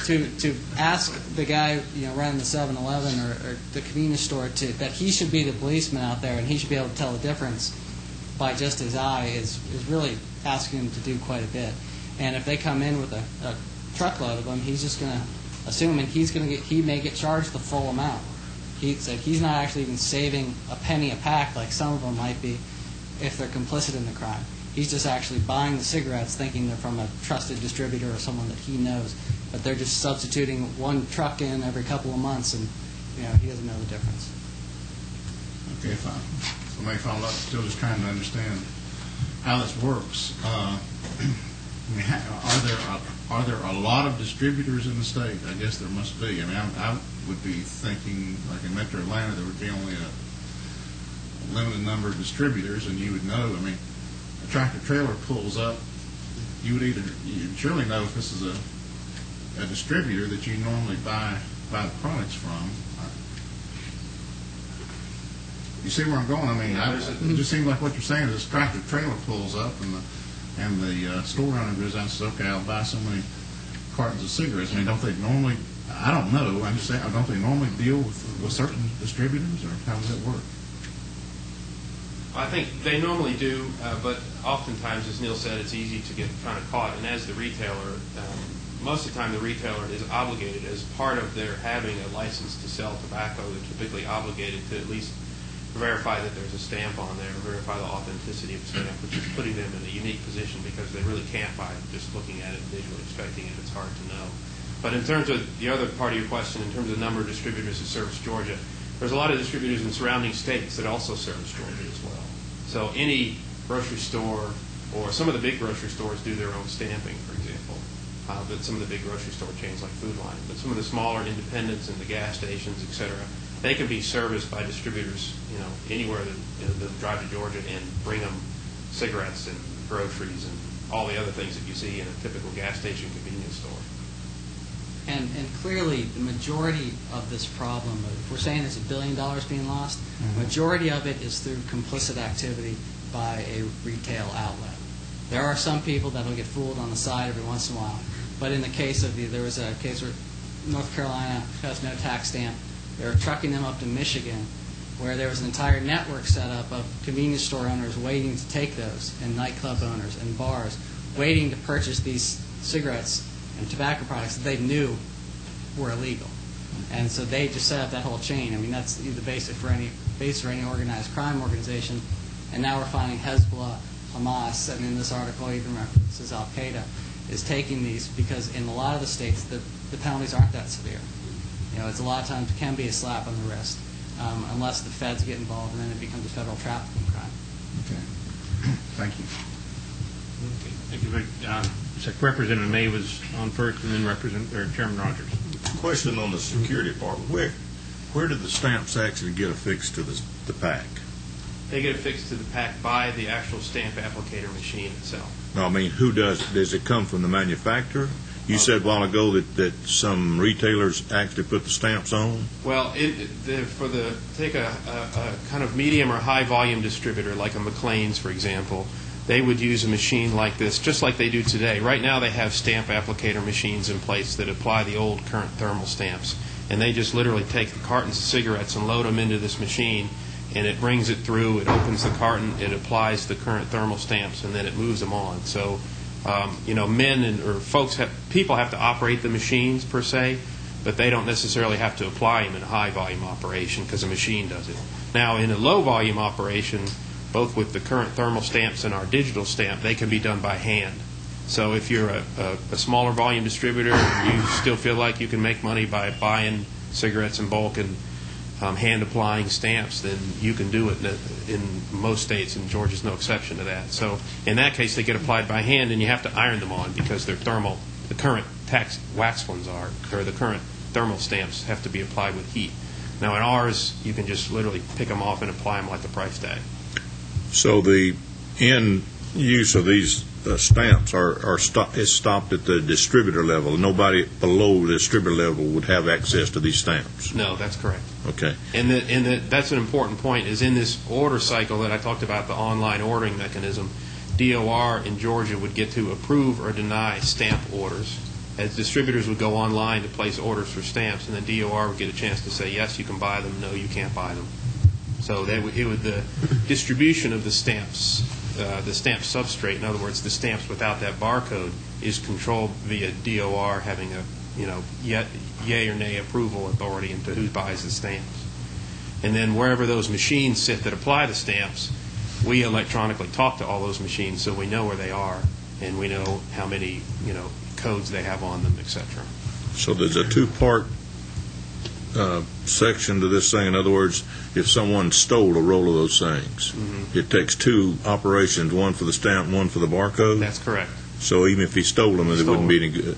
to ask the guy running the 7-Eleven or the convenience store that he should be the policeman out there and he should be able to tell the difference by just his eye is really asking him to do quite a bit. And if they come in with a truckload of them, he's just going to assume, and he may get charged the full amount. He's not actually even saving a penny a pack like some of them might be if they're complicit in the crime. He's just actually buying the cigarettes thinking they're from a trusted distributor or someone that he knows, but they're just substituting one truck in every couple of months, and he doesn't know the difference. Okay, fine. So maybe follow up, still just trying to understand how this works. I mean, are there a lot of distributors in the state? I guess there must be. I mean, I would be thinking, like in Metro Atlanta, there would be only a limited number of distributors, and you would know. I mean, a tractor trailer pulls up, you'd surely know if this is a distributor that you normally buy the products from. You see where I'm going? I mean, it just seems like what you're saying is this tractor trailer pulls up, and the store owner goes out and says, okay, I'll buy so many cartons of cigarettes. I mean, don't they normally, I don't know, I'm just saying, don't they normally deal with certain distributors, or how does it work? I think they normally do, but oftentimes, as Neil said, it's easy to get kind of caught. And as the retailer, most of the time the retailer is obligated, as part of their having a license to sell tobacco, they're typically obligated to at least verify that there's a stamp on there, verify the authenticity of the stamp, which is putting them in a unique position because they really can't buy it just looking at it visually, inspecting it. It's hard to know. But in terms of the other part of your question, in terms of the number of distributors that service Georgia, there's a lot of distributors in surrounding states that also service Georgia as well. So any grocery store, or some of the big grocery stores do their own stamping, for example. But some of the big grocery store chains like Food Line. But some of the smaller independents and the gas stations, et cetera, they can be serviced by distributors, anywhere that drive to Georgia and bring them cigarettes and groceries and all the other things that you see in a typical gas station convenience store. And clearly, the majority of this problem, if we're saying there's $1 billion being lost, the majority of it is through complicit activity by a retail outlet. There are some people that will get fooled on the side every once in a while, but in the case of there was a case where North Carolina has no tax stamp. They were trucking them up to Michigan, where there was an entire network set up of convenience store owners waiting to take those, and nightclub owners and bars waiting to purchase these cigarettes and tobacco products that they knew were illegal. And so they just set up that whole chain. I mean, that's the base for any organized crime organization. And now we're finding Hezbollah, Hamas, and in this article even references Al-Qaeda, is taking these because in a lot of the states the penalties aren't that severe. It's a lot of times can be a slap on the wrist, unless the feds get involved, and then it becomes a federal trafficking crime. Okay. Thank you. Thank you. Representative May was on first, and then Chairman Rogers. Question on the security part. Where do the stamps actually get affixed to the pack? They get affixed to the pack by the actual stamp applicator machine itself. No, I mean, who does it? Does it come from the manufacturer? You said a while ago that some retailers actually put the stamps on? Well, take a kind of medium or high volume distributor like a McLean's, for example. They would use a machine like this, just like they do today. Right now they have stamp applicator machines in place that apply the old current thermal stamps. And they just literally take the cartons of cigarettes and load them into this machine, and it brings it through, it opens the carton, it applies the current thermal stamps, and then it moves them on. So, people have to operate the machines per se, but they don't necessarily have to apply them in a high volume operation because a machine does it. Now, in a low volume operation, both with the current thermal stamps and our digital stamp, they can be done by hand. So if you're a smaller volume distributor and you still feel like you can make money by buying cigarettes in bulk and hand applying stamps, then you can do it in most states, and Georgia's no exception to that. So in that case, they get applied by hand, and you have to iron them on because they're thermal. The current tax wax ones are, or the current thermal stamps have to be applied with heat. Now in ours, you can just literally pick them off and apply them like the price tag. So the end use of these stamps is stopped at the distributor level. Nobody below the distributor level would have access to these stamps. No, that's correct. Okay. And that's an important point, is in this order cycle that I talked about, the online ordering mechanism, DOR in Georgia would get to approve or deny stamp orders, as distributors would go online to place orders for stamps, and then DOR would get a chance to say, yes, you can buy them, no, you can't buy them. So the distribution of the stamps, the stamp substrate, in other words, the stamps without that barcode, is controlled via DOR having a yay or nay approval authority into who buys the stamps. And then wherever those machines sit that apply the stamps, we electronically talk to all those machines so we know where they are and we know how many codes they have on them, etc. So there's a two-part section to this thing. In other words, if someone stole a roll of those things, it takes two operations, one for the stamp, one for the barcode? That's correct. So even if he stole them, it wouldn't be any good.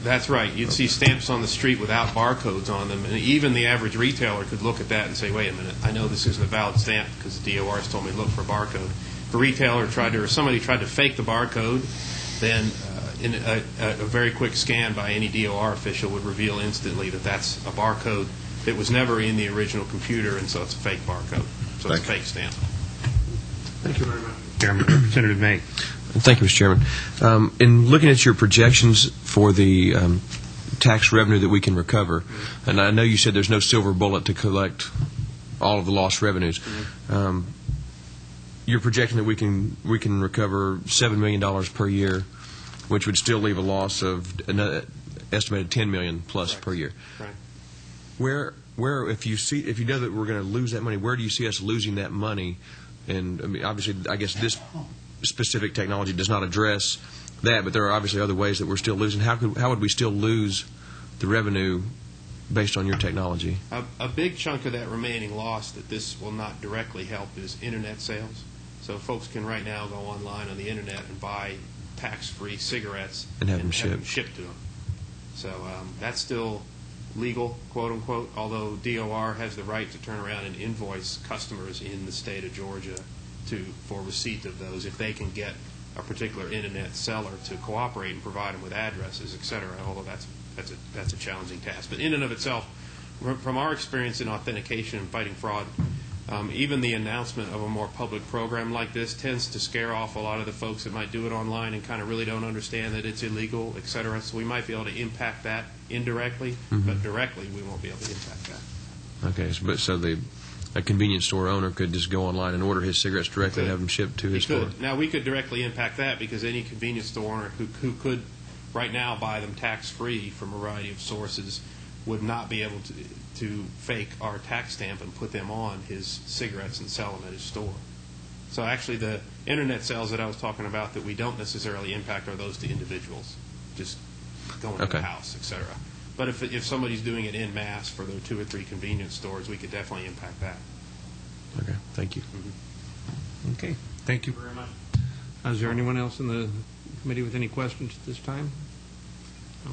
That's right. You'd see stamps on the street without barcodes on them, and even the average retailer could look at that and say, wait a minute, I know this isn't a valid stamp because the DOR has told me to look for a barcode. If a retailer or somebody tried to fake the barcode, then in a very quick scan by any DOR official would reveal instantly that that's a barcode that was never in the original computer, and so it's a fake barcode. So it's a fake stamp. Thank you very much, Chairman. Representative May. Thank you, Mr. Chairman. In looking at your projections for the tax revenue that we can recover, and I know you said there's no silver bullet to collect all of the lost revenues. You're projecting that we can recover $7 million per year, which would still leave a loss of an estimated $10 million plus per year. Right. Where if you know that we're going to lose that money, where do you see us losing that money? And I mean, obviously, I guess this specific technology does not address that, but there are obviously other ways that we're still losing. How would we still lose the revenue based on your technology? A big chunk of that remaining loss that this will not directly help is internet sales. So folks can right now go online on the internet and buy tax-free cigarettes and have them shipped to them. So that's still legal, quote unquote, although DOR has the right to turn around and invoice customers in the state of Georgia for receipt of those if they can get a particular internet seller to cooperate and provide them with addresses, et cetera, although that's a challenging task. But in and of itself, from our experience in authentication and fighting fraud, even the announcement of a more public program like this tends to scare off a lot of the folks that might do it online and kind of really don't understand that it's illegal, et cetera. So we might be able to impact that indirectly, but directly we won't be able to impact that. Okay, a convenience store owner could just go online and order his cigarettes directly and have them shipped to his store. Now, we could directly impact that because any convenience store owner who could right now buy them tax-free from a variety of sources would not be able to fake our tax stamp and put them on his cigarettes and sell them at his store. So actually the internet sales that I was talking about that we don't necessarily impact are those to individuals, just going to the house, et cetera. But if somebody's doing it en masse for their 2 or 3 convenience stores, we could definitely impact that. Okay, thank you. Okay, thank you very much. Is there anyone else in the committee with any questions at this time?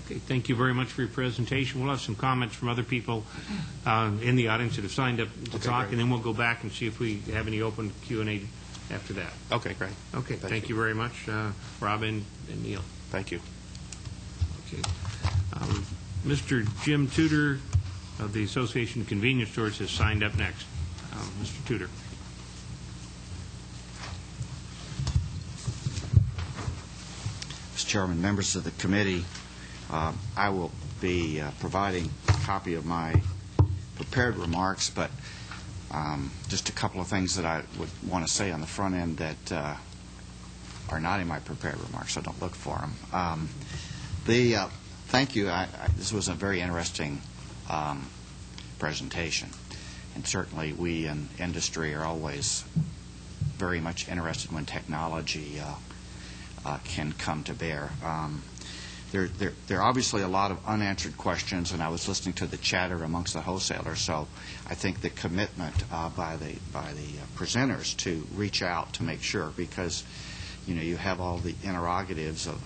Okay, thank you very much for your presentation. We'll have some comments from other people in the audience that have signed up to talk, great. and then we'll go back and see if we have any open Q&A after that. Okay, great. Okay, thank you very much, Robin and Neil. Thank you. Okay. Mr. Jim Tudor of the Association of Convenience Stores has signed up next. Mr. Tudor. Mr. Chairman, members of the committee, I will be providing a copy of my prepared remarks, but just a couple of things that I would want to say on the front end that are not in my prepared remarks, so don't look for them. Thank you. This was a very interesting presentation, and certainly we in industry are always very much interested when technology can come to bear. There are obviously a lot of unanswered questions, and I was listening to the chatter amongst the wholesalers, so I think the commitment by the presenters to reach out to make sure, because you have all the interrogatives of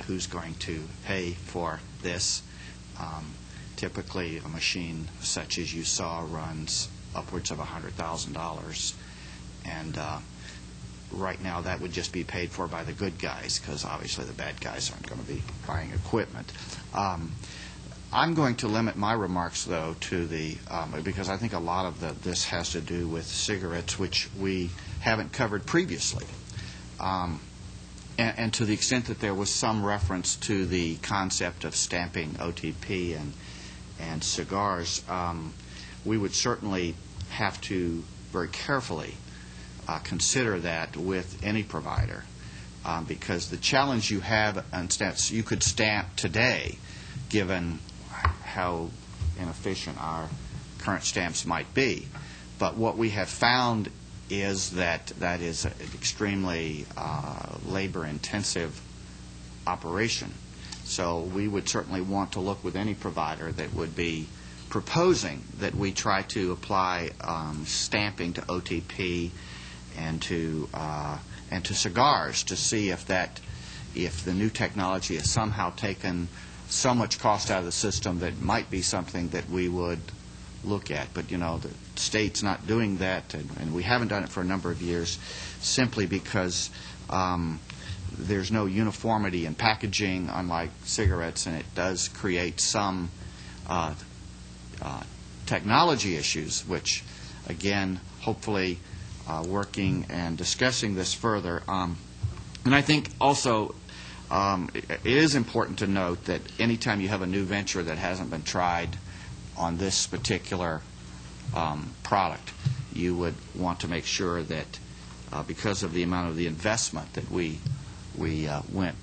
who's going to pay for this. Typically, a machine such as you saw runs upwards of $100,000, and right now that would just be paid for by the good guys, because obviously the bad guys aren't going to be buying equipment. I'm going to limit my remarks, though, to because I think a lot of this has to do with cigarettes, which we haven't covered previously. And to the extent that there was some reference to the concept of stamping OTP and cigars, we would certainly have to very carefully consider that with any provider, because the challenge you have, you could stamp today, given how inefficient our current stamps might be. But what we have found is that is an extremely labor-intensive operation. So we would certainly want to look with any provider that would be proposing that we try to apply stamping to OTP and to cigars to see if the new technology has somehow taken so much cost out of the system that might be something that we would look at. But the state's not doing that, and we haven't done it for a number of years, simply because there's no uniformity in packaging, unlike cigarettes, and it does create some technology issues, which, again, hopefully working and discussing this further. And I think also it is important to note that anytime you have a new venture that hasn't been tried on this particular product, you would want to make sure that because of the amount of the investment that we went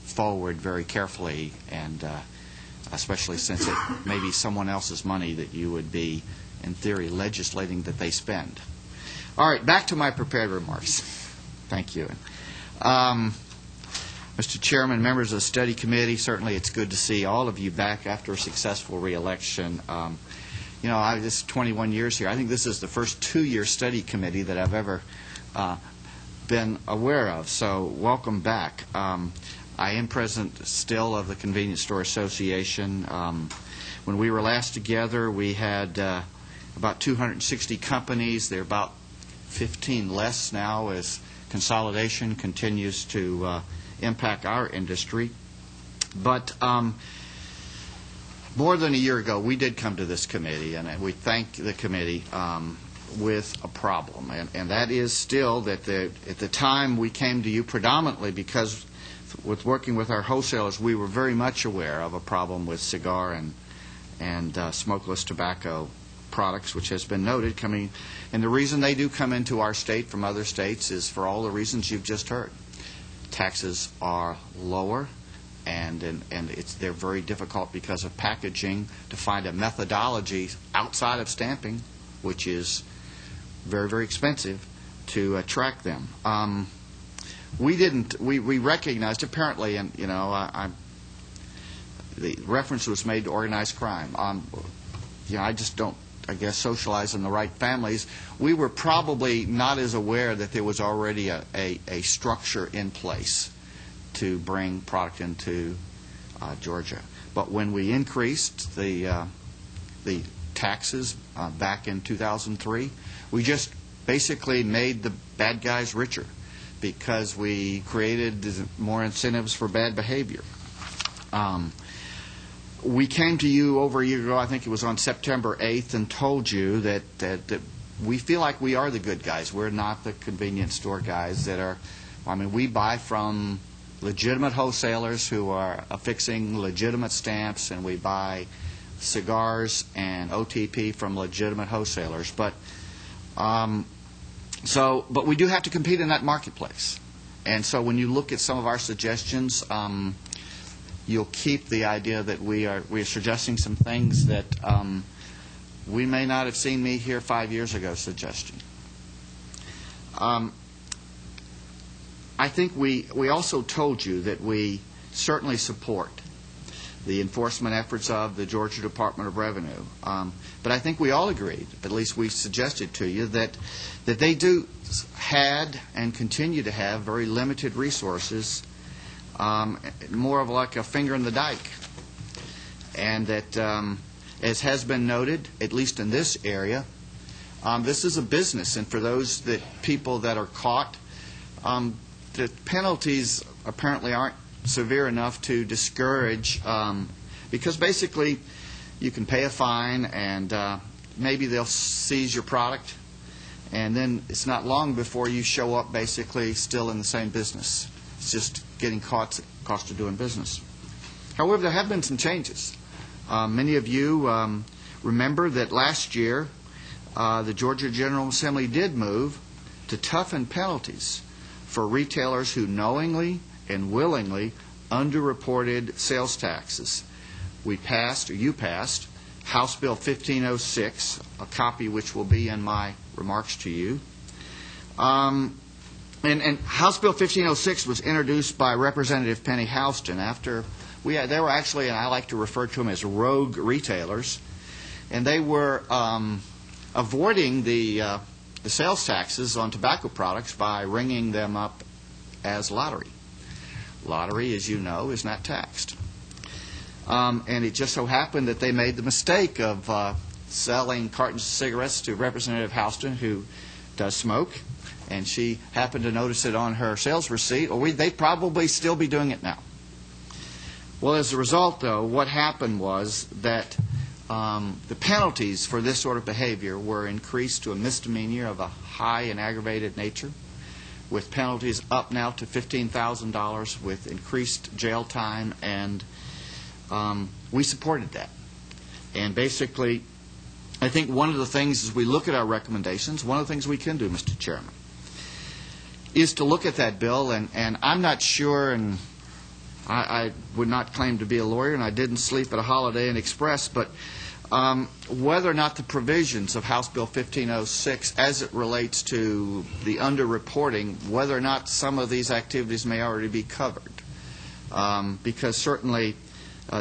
forward very carefully, and especially since it may be someone else's money that you would be, in theory, legislating that they spend. All right, back to my prepared remarks. Thank you. Mr. Chairman, members of the study committee, certainly it's good to see all of you back after a successful re-election. This is 21 years here. I think this is the first 2-year study committee that I've ever been aware of, so welcome back. I am president still of the Convenience Store Association. When we were last together, we had about 260 companies. There are about 15 less now as consolidation continues to impact our industry. But more than a year ago, we did come to this committee, and we thank the committee with a problem. And that is still that at the time we came to you predominantly because with working with our wholesalers, we were very much aware of a problem with cigar and smokeless tobacco products, which has been noted coming. And the reason they do come into our state from other states is for all the reasons you've just heard. Taxes are lower, and they're very difficult because of packaging to find a methodology outside of stamping, which is very, very expensive to track them. We recognized apparently, and the reference was made to organized crime. I just don't, I guess, socialize in the right families. We were probably not as aware that there was already a structure in place to bring product into Georgia. But when we increased the taxes back in 2003, we just basically made the bad guys richer because we created more incentives for bad behavior. We came to you over a year ago, I think it was on September 8th, and told you that we feel like we are the good guys. We're not the convenience store guys that are, we buy from legitimate wholesalers who are affixing legitimate stamps, and we buy cigars and OTP from legitimate wholesalers. But we do have to compete in that marketplace. And so when you look at some of our suggestions, you'll keep the idea that we are suggesting some things that we may not have seen me here 5 years ago suggesting. I think we also told you that we certainly support the enforcement efforts of the Georgia Department of Revenue. But I think we all agreed, at least we suggested to you, that they had and continue to have very limited resources, more of like a finger in the dike. And that, as has been noted, at least in this area, this is a business, and for those people that are caught, the penalties apparently aren't severe enough to discourage, because basically you can pay a fine and maybe they'll seize your product, and then it's not long before you show up basically still in the same business. It's just getting caught at the cost of doing business. However, there have been some changes. Many of you remember that last year the Georgia General Assembly did move to toughen penalties for retailers who knowingly and willingly underreported sales taxes. We passed, or you passed, House Bill 1506, a copy which will be in my remarks to you. And House Bill 1506 was introduced by Representative Penny Houston after they were actually, and I like to refer to them as rogue retailers, and they were avoiding the sales taxes on tobacco products by ringing them up as lottery. Lottery, as you know, is not taxed. And it just so happened that they made the mistake of selling cartons of cigarettes to Representative Houston, who does smoke, and she happened to notice it on her sales receipt, or they'd probably still be doing it now. Well, as a result, though, what happened was that the penalties for this sort of behavior were increased to a misdemeanor of a high and aggravated nature, with penalties up now to $15,000 with increased jail time, and we supported that. And basically, I think one of the things as we look at our recommendations, one of the things we can do, Mr. Chairman, is to look at that bill, and I'm not sure, and I would not claim to be a lawyer, and I didn't sleep at a Holiday Inn Express, but whether or not the provisions of House Bill 1506 as it relates to the underreporting, whether or not some of these activities may already be covered. Because certainly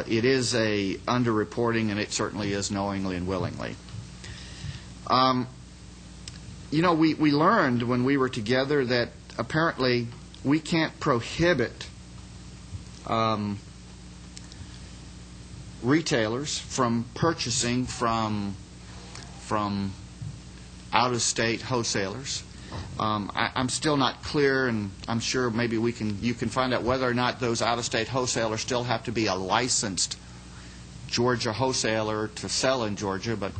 it is a underreporting, and it certainly is knowingly and willingly. We learned when we were together that apparently we can't prohibit retailers from purchasing from out-of-state wholesalers. I'm still not clear, and I'm sure maybe you can find out whether or not those out-of-state wholesalers still have to be a licensed Georgia wholesaler to sell in Georgia, but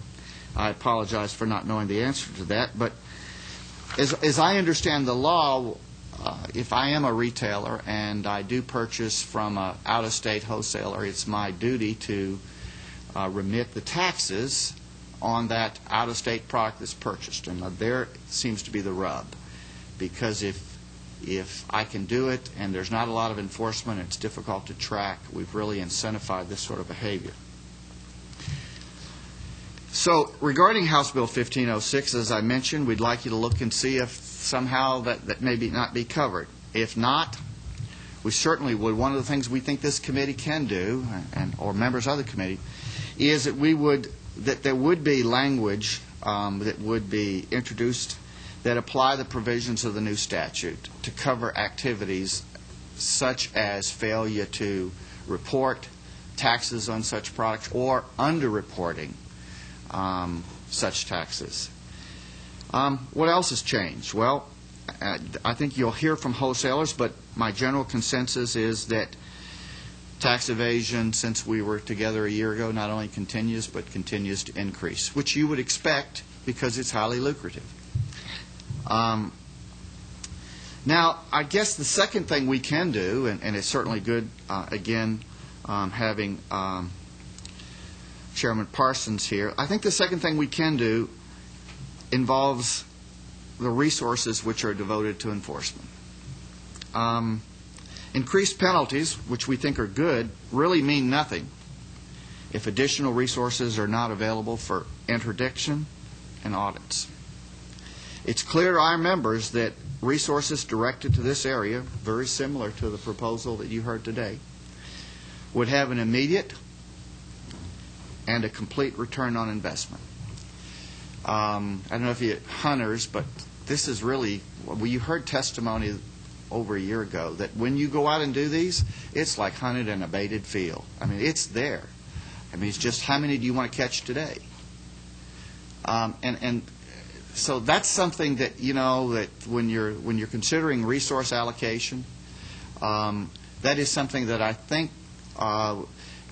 I apologize for not knowing the answer to that. But as I understand the law, if I am a retailer and I do purchase from an out-of-state wholesaler, it's my duty to remit the taxes on that out-of-state product that's purchased. And there seems to be the rub, because if I can do it and there's not a lot of enforcement, it's difficult to track, we've really incentivized this sort of behavior. So regarding House Bill 1506, as I mentioned, we'd like you to look and see if somehow that maybe not be covered. If not, we certainly would, one of the things we think this committee can do, or members of the committee, is that there would be language that would be introduced that apply the provisions of the new statute to cover activities such as failure to report taxes on such products or underreporting such taxes. What else has changed? Well, I think you'll hear from wholesalers, but my general consensus is that tax evasion, since we were together a year ago, not only continues, but continues to increase, which you would expect because it's highly lucrative. Now, I guess the second thing we can do, and it's certainly good, again, having Chairman Parsons here, I think the second thing we can do involves the resources which are devoted to enforcement. Increased penalties, which we think are good, really mean nothing if additional resources are not available for interdiction and audits. It's clear to our members that resources directed to this area, very similar to the proposal that you heard today, would have an immediate and a complete return on investment. I don't know if you're hunters, but this is really, well, you heard testimony over a year ago that when you go out and do these, it's like hunted in a baited field. I mean, it's there. I mean, it's just how many do you want to catch today? And so that's something that, you know, that when you're considering resource allocation, that is something that I think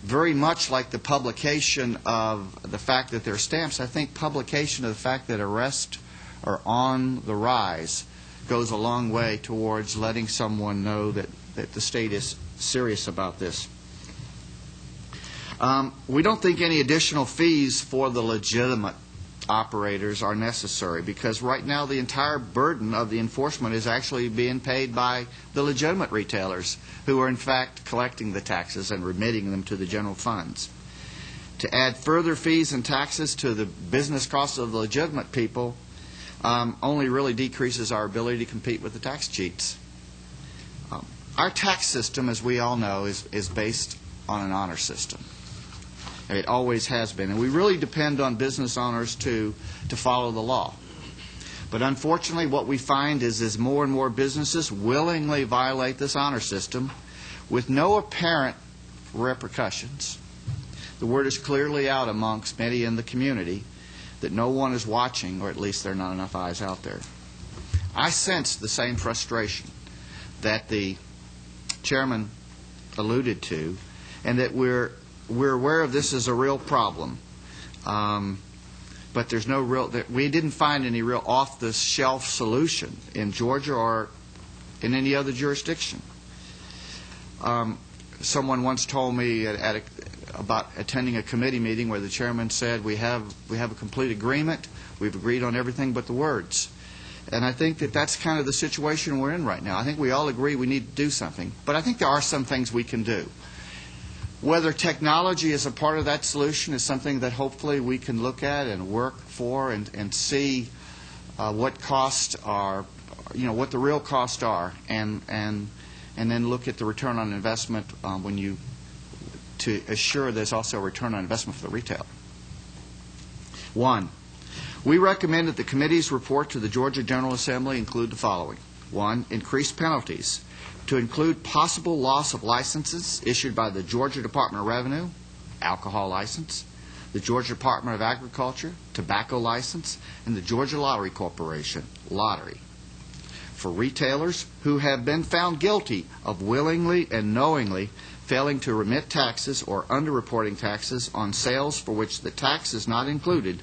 very much like the publication of the fact that there are stamps, I think publication of the fact that arrests are on the rise goes a long way towards letting someone know that the state is serious about this. We don't think any additional fees for the legitimate operators are necessary because right now the entire burden of the enforcement is actually being paid by the legitimate retailers who are in fact collecting the taxes and remitting them to the general funds. To add further fees and taxes to the business costs of the legitimate people only really decreases our ability to compete with the tax cheats. Our tax system, as we all know, is based on an honor system. It always has been. And we really depend on business owners to follow the law. But unfortunately, what we find is more and more businesses willingly violate this honor system with no apparent repercussions. The word is clearly out amongst many in the community that no one is watching, or at least there are not enough eyes out there. I sense the same frustration that the chairman alluded to, and that we're aware of this as a real problem, but there's no real. We didn't find any real off-the-shelf solution in Georgia or in any other jurisdiction. Someone once told me about attending a committee meeting where the chairman said, "We have a complete agreement. We've agreed on everything but the words." And I think that that's kind of the situation we're in right now. I think we all agree we need to do something, but I think there are some things we can do. Whether technology is a part of that solution is something that hopefully we can look at and work for and see what costs are, you know, what the real costs are, and then look at the return on investment to assure there's also a return on investment for the retailer. 1, we recommend that the committee's report to the Georgia General Assembly include the following. 1, increased penalties to include possible loss of licenses issued by the Georgia Department of Revenue, alcohol license, the Georgia Department of Agriculture, tobacco license, and the Georgia Lottery Corporation, lottery, for retailers who have been found guilty of willingly and knowingly failing to remit taxes or underreporting taxes on sales for which the tax is not included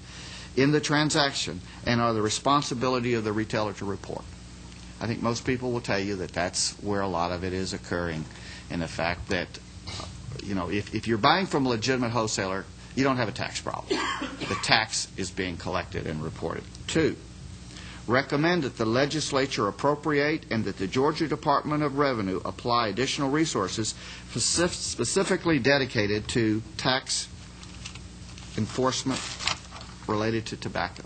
in the transaction and are the responsibility of the retailer to report. I think most people will tell you that that's where a lot of it is occurring, in the fact that, you know, if you're buying from a legitimate wholesaler, you don't have a tax problem. The tax is being collected and reported. 2, recommend that the legislature appropriate and that the Georgia Department of Revenue apply additional resources specifically dedicated to tax enforcement related to tobacco.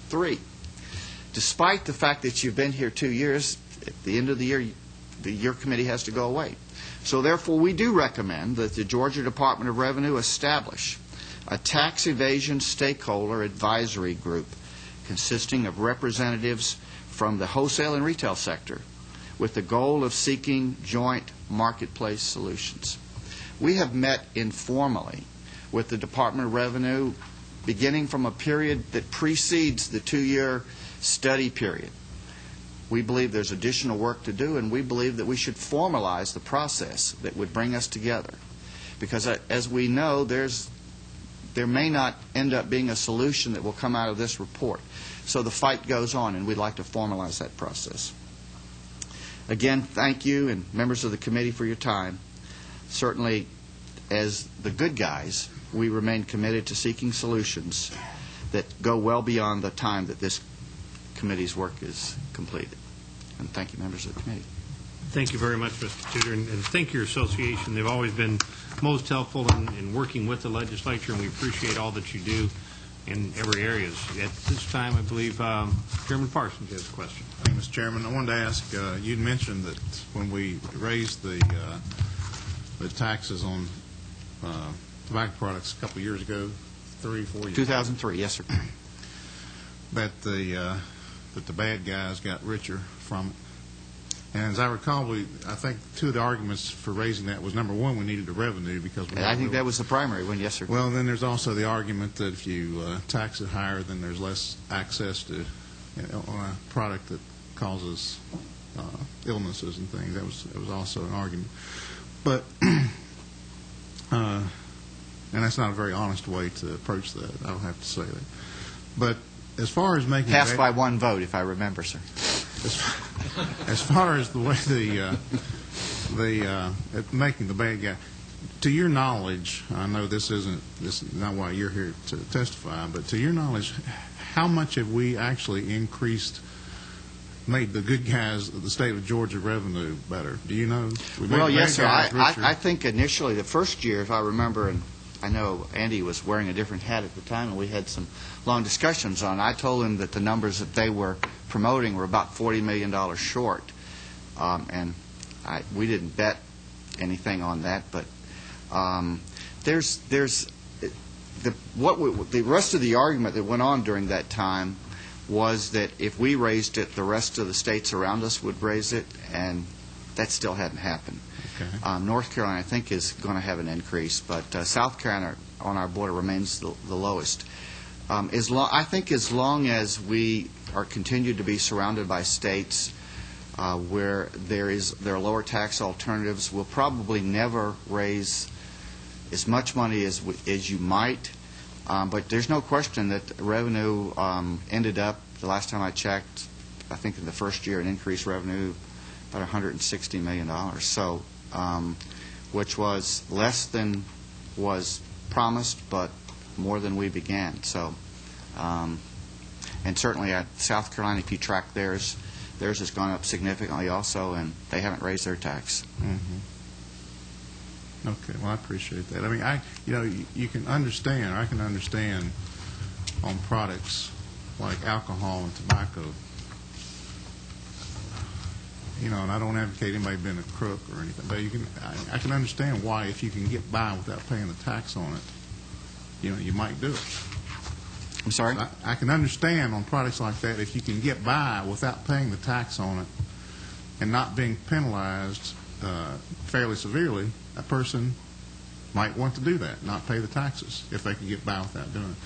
3, despite the fact that you've been here 2 years, at the end of the year, your committee has to go away. So therefore, we do recommend that the Georgia Department of Revenue establish a tax evasion stakeholder advisory group consisting of representatives from the wholesale and retail sector with the goal of seeking joint marketplace solutions. We have met informally with the Department of Revenue beginning from a period that precedes the 2-year study period. We believe there's additional work to do, and we believe that we should formalize the process that would bring us together. Because as we know, there may not end up being a solution that will come out of this report. So the fight goes on, and we'd like to formalize that process. Again, thank you and members of the committee for your time. Certainly, as the good guys, we remain committed to seeking solutions that go well beyond the time that this committee's work is completed. And thank you, members of the committee. Thank you very much, Mr. Tudor, and thank your association. They've always been most helpful in working with the legislature, and we appreciate all that you do in every area. At this time, I believe Chairman Parsons has a question. Thank you, Mr. Chairman. I wanted to ask, you'd mentioned that when we raised the taxes on tobacco products a couple of years ago, 3 or 4 years 2003, yes, sir. that the bad guys got richer from it. And as I recall, I think two of the arguments for raising that was, number one, we needed the revenue because I think that was the primary one, yes, sir. Well, then there's also the argument that if you tax it higher, then there's less access to on a product that causes illnesses and things. That was also an argument. But and that's not a very honest way to approach that. I'll have to say that. But as far as making passed by one vote, if I remember, sir. As far as the way making the bad guy, to your knowledge, I know this is not why you're here to testify, but to your knowledge, how much have we actually made the good guys of the state of Georgia revenue better? Do you know? Well, yes, sir. I think initially the first year, if I remember, and I know Andy was wearing a different hat at the time, and we had some long discussions on it. I told him that the numbers that they were promoting were about $40 million short, and we didn't bet anything on that. But there's the rest of the argument that went on during that time was that if we raised it, the rest of the states around us would raise it, and that still hadn't happened. Okay. North Carolina, I think, is going to have an increase, but South Carolina on our border remains the lowest. I think as long as we are continued to be surrounded by states where there are lower tax alternatives, we'll probably never raise as much money as you might. But there's no question that revenue ended up, the last time I checked, I think in the first year, an increased revenue about $160 million. So, which was less than was promised, but more than we began. So, and certainly at South Carolina, if you track theirs has gone up significantly also, and they haven't raised their tax. Mm-hmm. Okay, well, I appreciate that. I mean, you can understand, or I can understand on products like alcohol and tobacco, and I don't advocate anybody being a crook or anything, but I can understand why, if you can get by without paying the tax on it, you might do it. I'm sorry? I can understand on products like that, if you can get by without paying the tax on it and not being penalized fairly severely, a person might want to do that, not pay the taxes, if they can get by without doing it.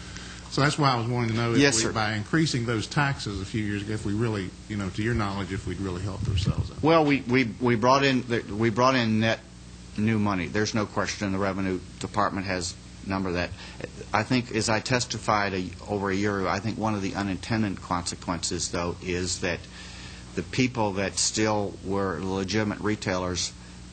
So that's why I was wanting to know if by increasing those taxes a few years ago, if we really, to your knowledge, if we'd really helped ourselves out. Well, we brought in net new money. There's no question the Revenue Department has number that. I think, as I testified over a year ago, I think one of the unintended consequences, though, is that the people that still were legitimate retailers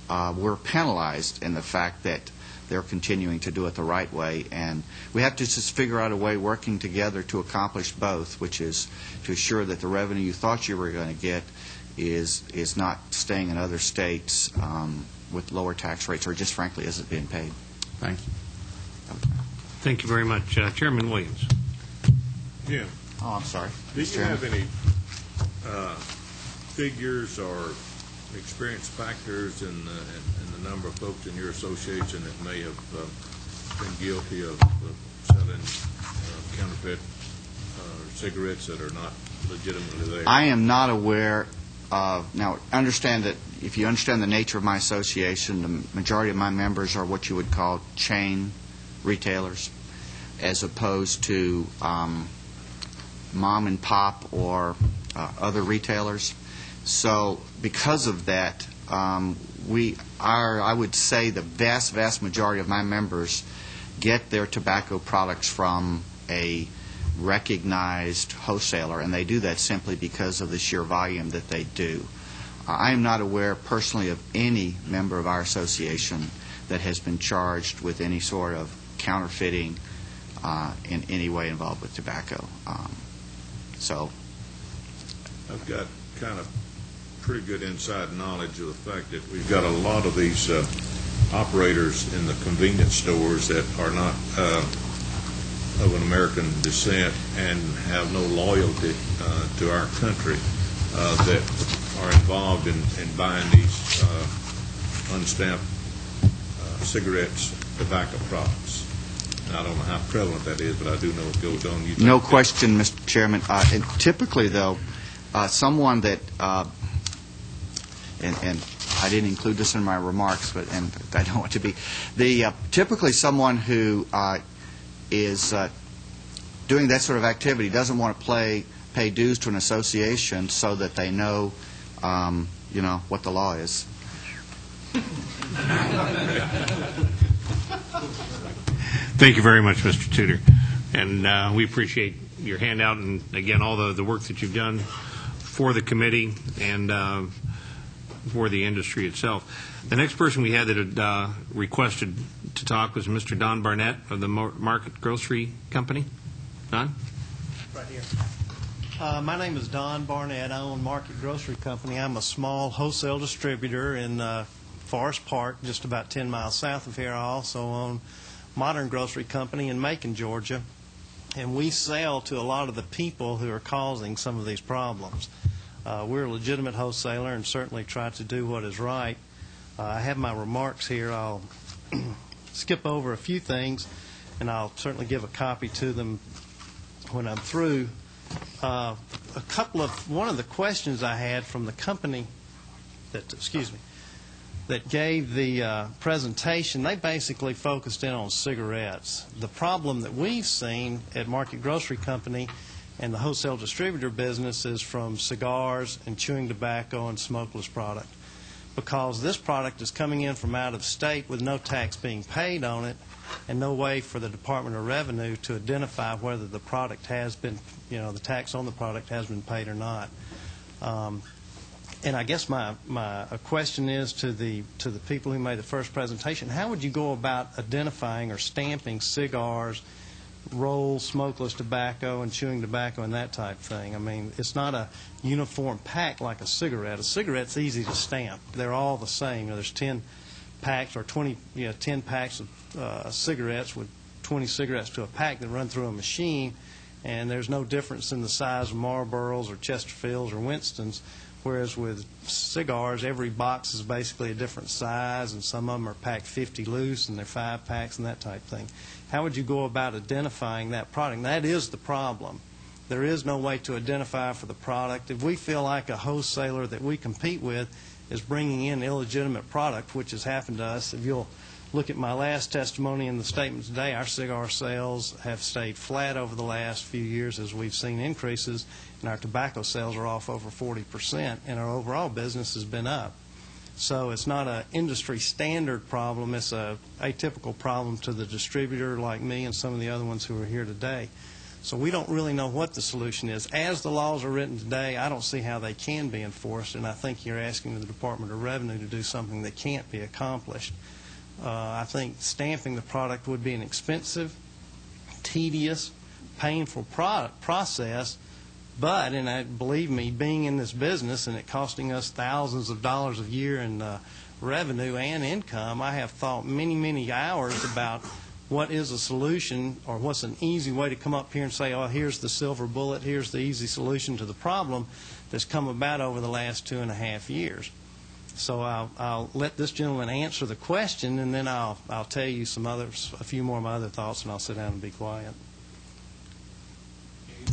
were penalized in the fact that they're continuing to do it the right way. And we have to just figure out a way working together to accomplish both, which is to assure that the revenue you thought you were going to get is not staying in other states with lower tax rates, or just frankly isn't being paid. Thank you. Thank you very much. Chairman Williams. Jim. Oh, I'm sorry. Do you have any figures or experienced factors and the number of folks in your association that may have been guilty of selling counterfeit cigarettes that are not legitimately there? I am not aware of. Now, understand that if you understand the nature of my association, the majority of my members are what you would call chain retailers, as opposed to mom and pop or other retailers. So because of that, I would say the vast majority of my members get their tobacco products from a recognized wholesaler, and they do that simply because of the sheer volume that they do. I am not aware personally of any member of our association that has been charged with any sort of counterfeiting in any way involved with tobacco. I've got kind of pretty good inside knowledge of the fact that we've got a lot of these operators in the convenience stores that are not of an American descent and have no loyalty to our country that are involved in buying these unstamped cigarettes, tobacco products. And I don't know how prevalent that is, but I do know it goes on. No question, Mr. Chairman. And typically, though, someone that and I didn't include this in my remarks, and I don't want to be. Typically, someone who is doing that sort of activity doesn't want to pay dues to an association so that they know, what the law is. Thank you very much, Mr. Tudor. And we appreciate your handout and, again, all the work that you've done for the committee and for the industry itself. The next person we had that had requested to talk was Mr. Don Barnett of the Market Grocery Company. Don? Right here. My name is Don Barnett. I own Market Grocery Company. I'm a small wholesale distributor in Forest Park, just about 10 miles south of here. I also own Modern Grocery Company in Macon, Georgia. And we sell to a lot of the people who are causing some of these problems. We're a legitimate wholesaler and certainly try to do what is right. I have my remarks here. I'll skip over a few things, and I'll certainly give a copy to them when I'm through. One of the questions I had from the company that gave the presentation, they basically focused in on cigarettes. The problem that we've seen at Market Grocery Company and the wholesale distributor business is from cigars and chewing tobacco and smokeless product, because this product is coming in from out of state with no tax being paid on it and no way for the Department of Revenue to identify whether the product has been, the tax on the product has been paid or not. And I guess my question is to the people who made the first presentation: how would you go about identifying or stamping cigars, rolls, smokeless tobacco, and chewing tobacco, and that type of thing? I mean, it's not a uniform pack like a cigarette. A cigarette's easy to stamp. They're all the same. There's 10 packs or 10 packs of cigarettes with 20 cigarettes to a pack that run through a machine, and there's no difference in the size of Marlboros or Chesterfields or Winstons. Whereas with cigars, every box is basically a different size, and some of them are packed 50 loose, and they're 5 packs and that type of thing. How would you go about identifying that product? That is the problem. There is no way to identify for the product. If we feel like a wholesaler that we compete with is bringing in illegitimate product, which has happened to us, if you'll look at my last testimony in the statement today, our cigar sales have stayed flat over the last few years as we've seen increases, and our tobacco sales are off over 40%, and our overall business has been up. So it's not an industry standard problem. It's a atypical problem to the distributor like me and some of the other ones who are here today. So we don't really know what the solution is. As the laws are written today, I don't see how they can be enforced, and I think you're asking the Department of Revenue to do something that can't be accomplished. I think stamping the product would be an expensive, tedious, painful process, but, and believe me, being in this business and it costing us thousands of dollars a year in revenue and income, I have thought many, many hours about what is a solution or what's an easy way to come up here and say, oh, here's the silver bullet, here's the easy solution to the problem that's come about over the last 2.5 years. So I'll let this gentleman answer the question, and then I'll tell you a few more of my other thoughts, and I'll sit down and be quiet.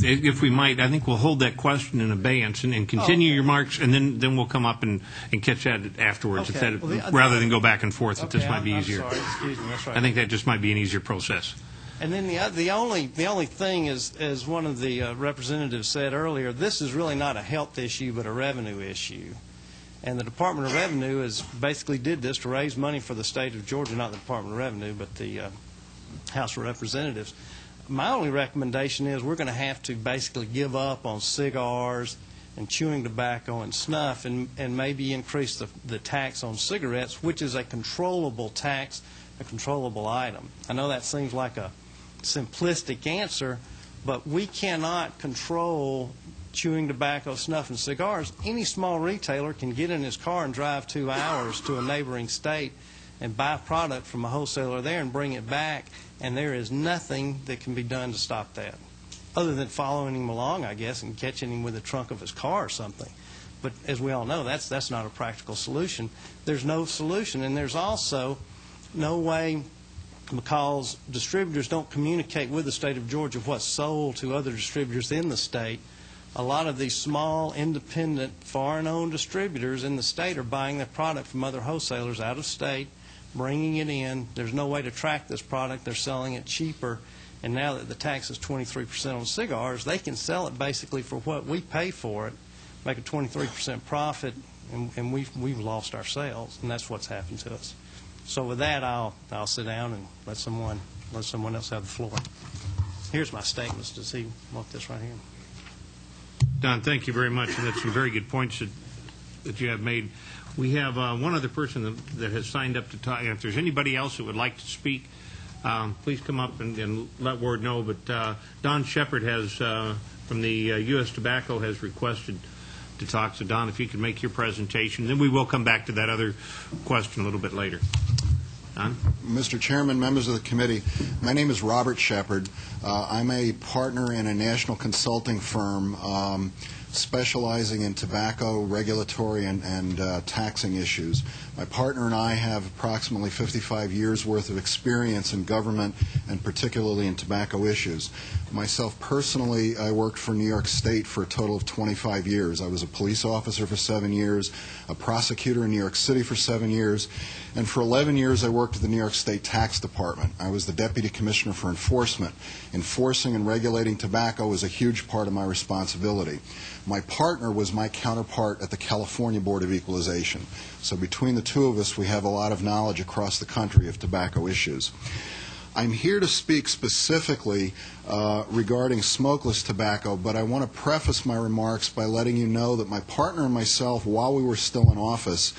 If we might, I think we'll hold that question in abeyance and continue your remarks, and then we'll come up and catch that afterwards, Okay. rather than go back and forth. If this Okay, might be I'm easier. sorry. Excuse me. That's right. I think that just might be an easier process. And then the only thing is, as one of the representatives said earlier, this is really not a health issue but a revenue issue. And the Department of Revenue basically did this to raise money for the state of Georgia, not the Department of Revenue, but the House of Representatives. My only recommendation is we're going to have to basically give up on cigars and chewing tobacco and snuff, and maybe increase the tax on cigarettes, which is a controllable tax, a controllable item. I know that seems like a simplistic answer, but we cannot control chewing tobacco, snuff, and cigars. Any small retailer can get in his car and drive 2 hours to a neighboring state and buy product from a wholesaler there and bring it back, and there is nothing that can be done to stop that, other than following him along, I guess, and catching him with the trunk of his car or something. But as we all know, that's not a practical solution. There's no solution, and there's also no way, because distributors don't communicate with the state of Georgia what's sold to other distributors in the state. A lot of these small, independent, foreign-owned distributors in the state are buying their product from other wholesalers out of state, bringing it in. There's no way to track this product. They're selling it cheaper. And now that the tax is 23% on cigars, they can sell it basically for what we pay for it, make a 23% profit, and we've lost our sales, and that's what's happened to us. So with that, I'll sit down and let someone else have the floor. Here's my statements. Does he want this right here? Don, thank you very much, and that's some very good points that you have made. We have one other person that has signed up to talk. If there's anybody else that would like to speak, please come up and let Ward know. But Don Shepard has, from the U.S. Tobacco, has requested to talk. So, Don, if you could make your presentation. Then we will come back to that other question a little bit later. Don? Mr. Chairman, members of the committee, my name is Robert Shepard. I'm a partner in a national consulting firm specializing in tobacco, regulatory, and taxing issues. My partner and I have approximately 55 years' worth of experience in government, and particularly in tobacco issues. Myself personally, I worked for New York State for a total of 25 years. I was a police officer for 7 years, a prosecutor in New York City for 7 years, and for 11 years I worked at the New York State Tax Department. I was the Deputy Commissioner for Enforcement. Enforcing and regulating tobacco was a huge part of my responsibility. My partner was my counterpart at the California Board of Equalization. So between the two of us, we have a lot of knowledge across the country of tobacco issues. I'm here to speak specifically regarding smokeless tobacco, but I want to preface my remarks by letting you know that my partner and myself, while we were still in office,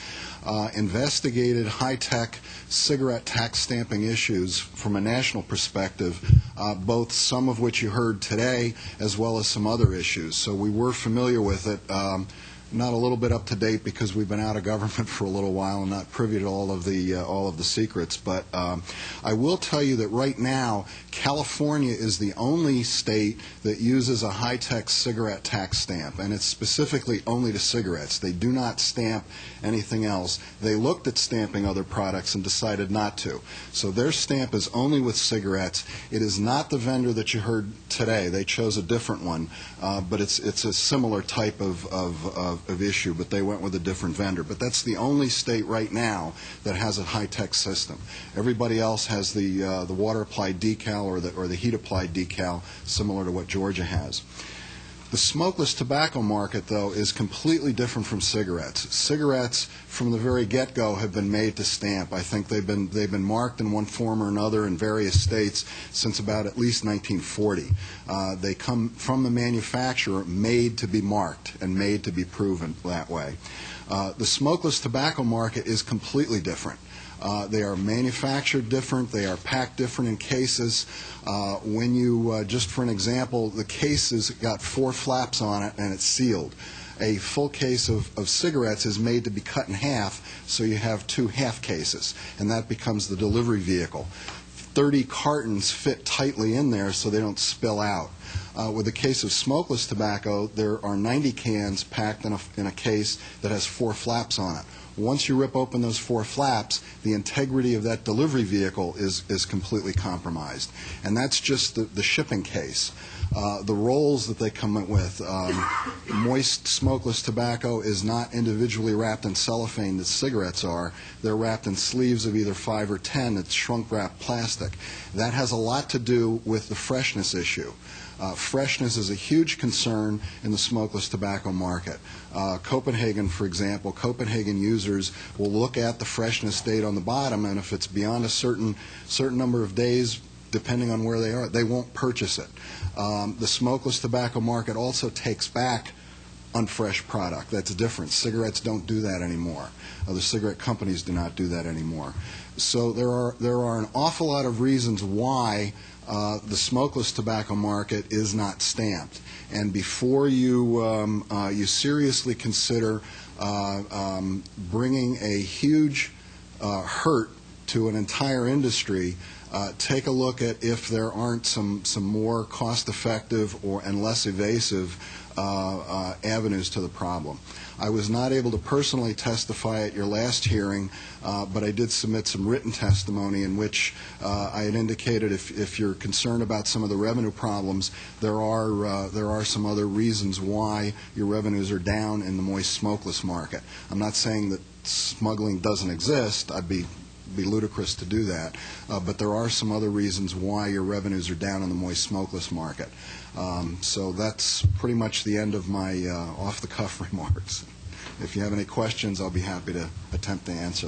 investigated high-tech cigarette tax stamping issues from a national perspective, both some of which you heard today as well as some other issues. So we were familiar with it. Not a little bit up to date because we've been out of government for a little while and not privy to all of the secrets. But I will tell you that right now, California is the only state that uses a high-tech cigarette tax stamp, and it's specifically only to cigarettes. They do not stamp anything else. They looked at stamping other products and decided not to. So their stamp is only with cigarettes. It is not the vendor that you heard today. They chose a different one, but it's a similar type of issue, but they went with a different vendor. But that's the only state right now that has a high-tech system. Everybody else has the water-applied decal or the heat-applied decal, similar to what Georgia has. The smokeless tobacco market, though, is completely different from cigarettes. Cigarettes, from the very get-go, have been made to stamp. I think they've been marked in one form or another in various states since about at least 1940. They come from the manufacturer, made to be marked and made to be proven that way. The smokeless tobacco market is completely different. They are manufactured different. They are packed different in cases. When you, just for an example, the case has got 4 flaps on it and it's sealed. A full case of cigarettes is made to be cut in half, so you have 2 half cases, and that becomes the delivery vehicle. 30 cartons fit tightly in there so they don't spill out. With the case of smokeless tobacco, there are 90 cans packed in a case that has 4 flaps on it. Once you rip open those 4 flaps, the integrity of that delivery vehicle is completely compromised. And that's just the shipping case. The rolls that they come with, moist smokeless tobacco is not individually wrapped in cellophane that cigarettes are. They're wrapped in sleeves of either 5 or 10 that's shrunk wrapped plastic. That has a lot to do with the freshness issue. Freshness is a huge concern in the smokeless tobacco market. Copenhagen, for example, Copenhagen users will look at the freshness date on the bottom, and if it's beyond a certain number of days, depending on where they are, they won't purchase it. The smokeless tobacco market also takes back unfresh product. That's different. Cigarettes don't do that anymore. The cigarette companies do not do that anymore. So there are an awful lot of reasons why the smokeless tobacco market is not stamped. And before you seriously consider bringing a huge hurt to an entire industry, take a look at if there aren't some more cost-effective and less evasive avenues to the problem. I was not able to personally testify at your last hearing, but I did submit some written testimony in which I had indicated if you're concerned about some of the revenue problems, there are some other reasons why your revenues are down in the moist smokeless market. I'm not saying that smuggling doesn't exist. I'd be ludicrous to do that, but there are some other reasons why your revenues are down in the moist smokeless market. So that's pretty much the end of my off-the-cuff remarks. If you have any questions, I'll be happy to attempt to answer.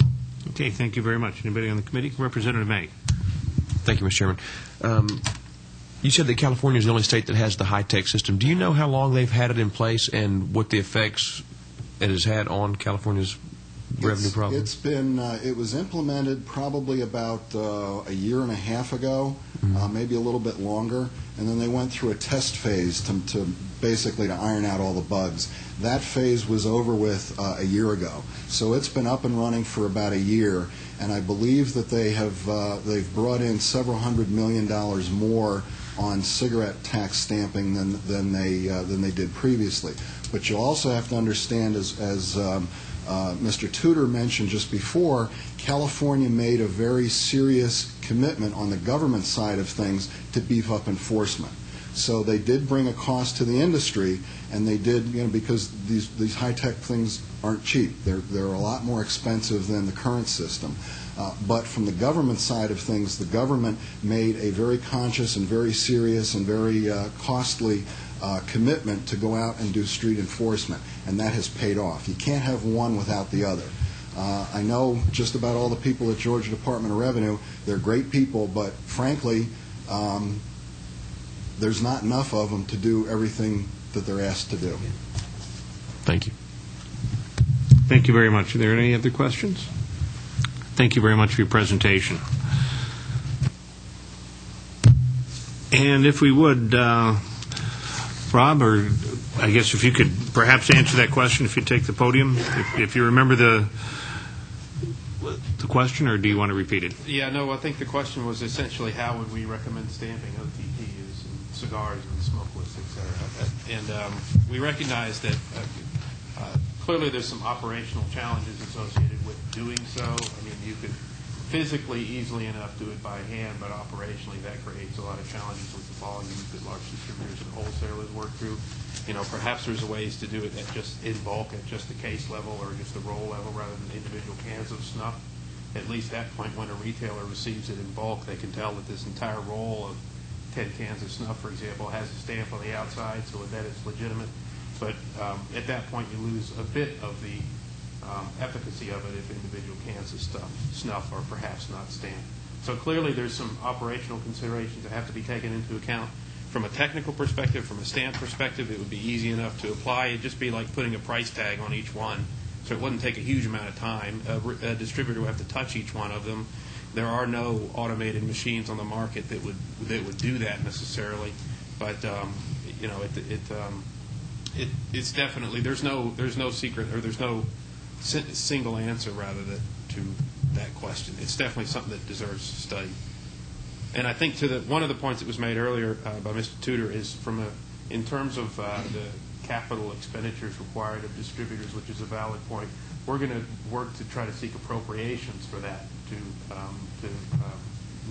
Okay, thank you very much. Anybody on the committee? Representative May. Thank you, Mr. Chairman. You said that California is the only state that has the high-tech system. Do you know how long they've had it in place and what the effects it has had on California's revenue problem? It was implemented probably about a year and a half ago, maybe a little bit longer, and then they went through a test phase to basically to iron out all the bugs. That phase was over with a year ago, so it's been up and running for about a year, and I believe that they've brought in several $100 million more on cigarette tax stamping than they did previously. But you also have to understand, as Mr. Tudor mentioned just before, California made a very serious commitment on the government side of things to beef up enforcement. So they did bring a cost to the industry, and they did, because these high-tech things aren't cheap. They're a lot more expensive than the current system. But from the government side of things, the government made a very conscious and very serious and very costly commitment to go out and do street enforcement, and that has paid off. You can't have one without the other. I know just about all the people at Georgia Department of Revenue. They're great people, but frankly, there's not enough of them to do everything that they're asked to do. Thank you. Thank you very much. Are there any other questions? Thank you very much for your presentation. And if we would, Rob, or I guess if you could perhaps answer that question if you take the podium, if you remember the question, or do you want to repeat it? Yeah, no, I think the question was essentially how would we recommend stamping OTPs and cigars and smokeless, et cetera. And we recognize that clearly there's some operational challenges associated with doing so. I mean, you could physically easily enough do it by hand, but operationally that creates a lot of challenges with the volumes that large distributors and wholesalers work through. Perhaps there's ways to do it in bulk at just the case level or just the roll level rather than individual cans of snuff. At least that point when a retailer receives it in bulk, they can tell that this entire roll of 10 cans of snuff, for example, has a stamp on the outside, so that it's legitimate. But at that point, you lose a bit of the efficacy of it if individual cans of snuff are perhaps not stamped. So clearly there's some operational considerations that have to be taken into account. From a technical perspective, from a stamp perspective, it would be easy enough to apply. It'd just be like putting a price tag on each one. So it wouldn't take a huge amount of time. A distributor would have to touch each one of them. There are no automated machines on the market that would do that necessarily. But it's definitely there's no secret or there's no single answer rather to that question. It's definitely something that deserves study. And I think one of the points that was made earlier by Mr. Tudor is in terms of the capital expenditures required of distributors, which is a valid point. We're going to work to try to seek appropriations for that to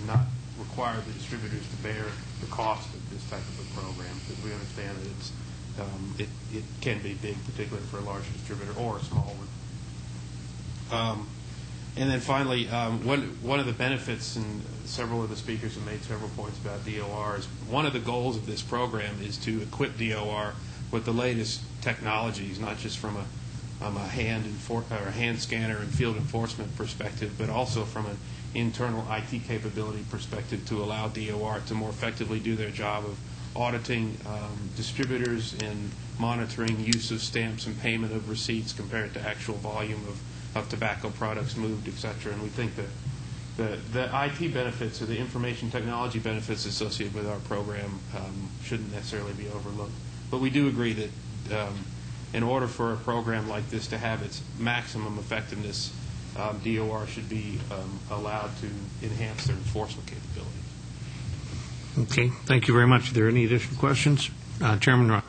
not require the distributors to bear the cost of this type of a program, because we understand that it can be big, particularly for a large distributor or a small one. And then finally, one of the benefits, and several of the speakers have made several points about DORs, one of the goals of this program is to equip DOR with the latest technologies, not just from a hand scanner and field enforcement perspective, but also from an internal IT capability perspective to allow DOR to more effectively do their job of auditing distributors and monitoring use of stamps and payment of receipts compared to actual volume of tobacco products moved, et cetera. And we think that the IT benefits or the information technology benefits associated with our program shouldn't necessarily be overlooked. But we do agree that in order for a program like this to have its maximum effectiveness, DOR should be allowed to enhance their enforcement capabilities. Okay, thank you very much. Are there any additional questions? Chairman Rock.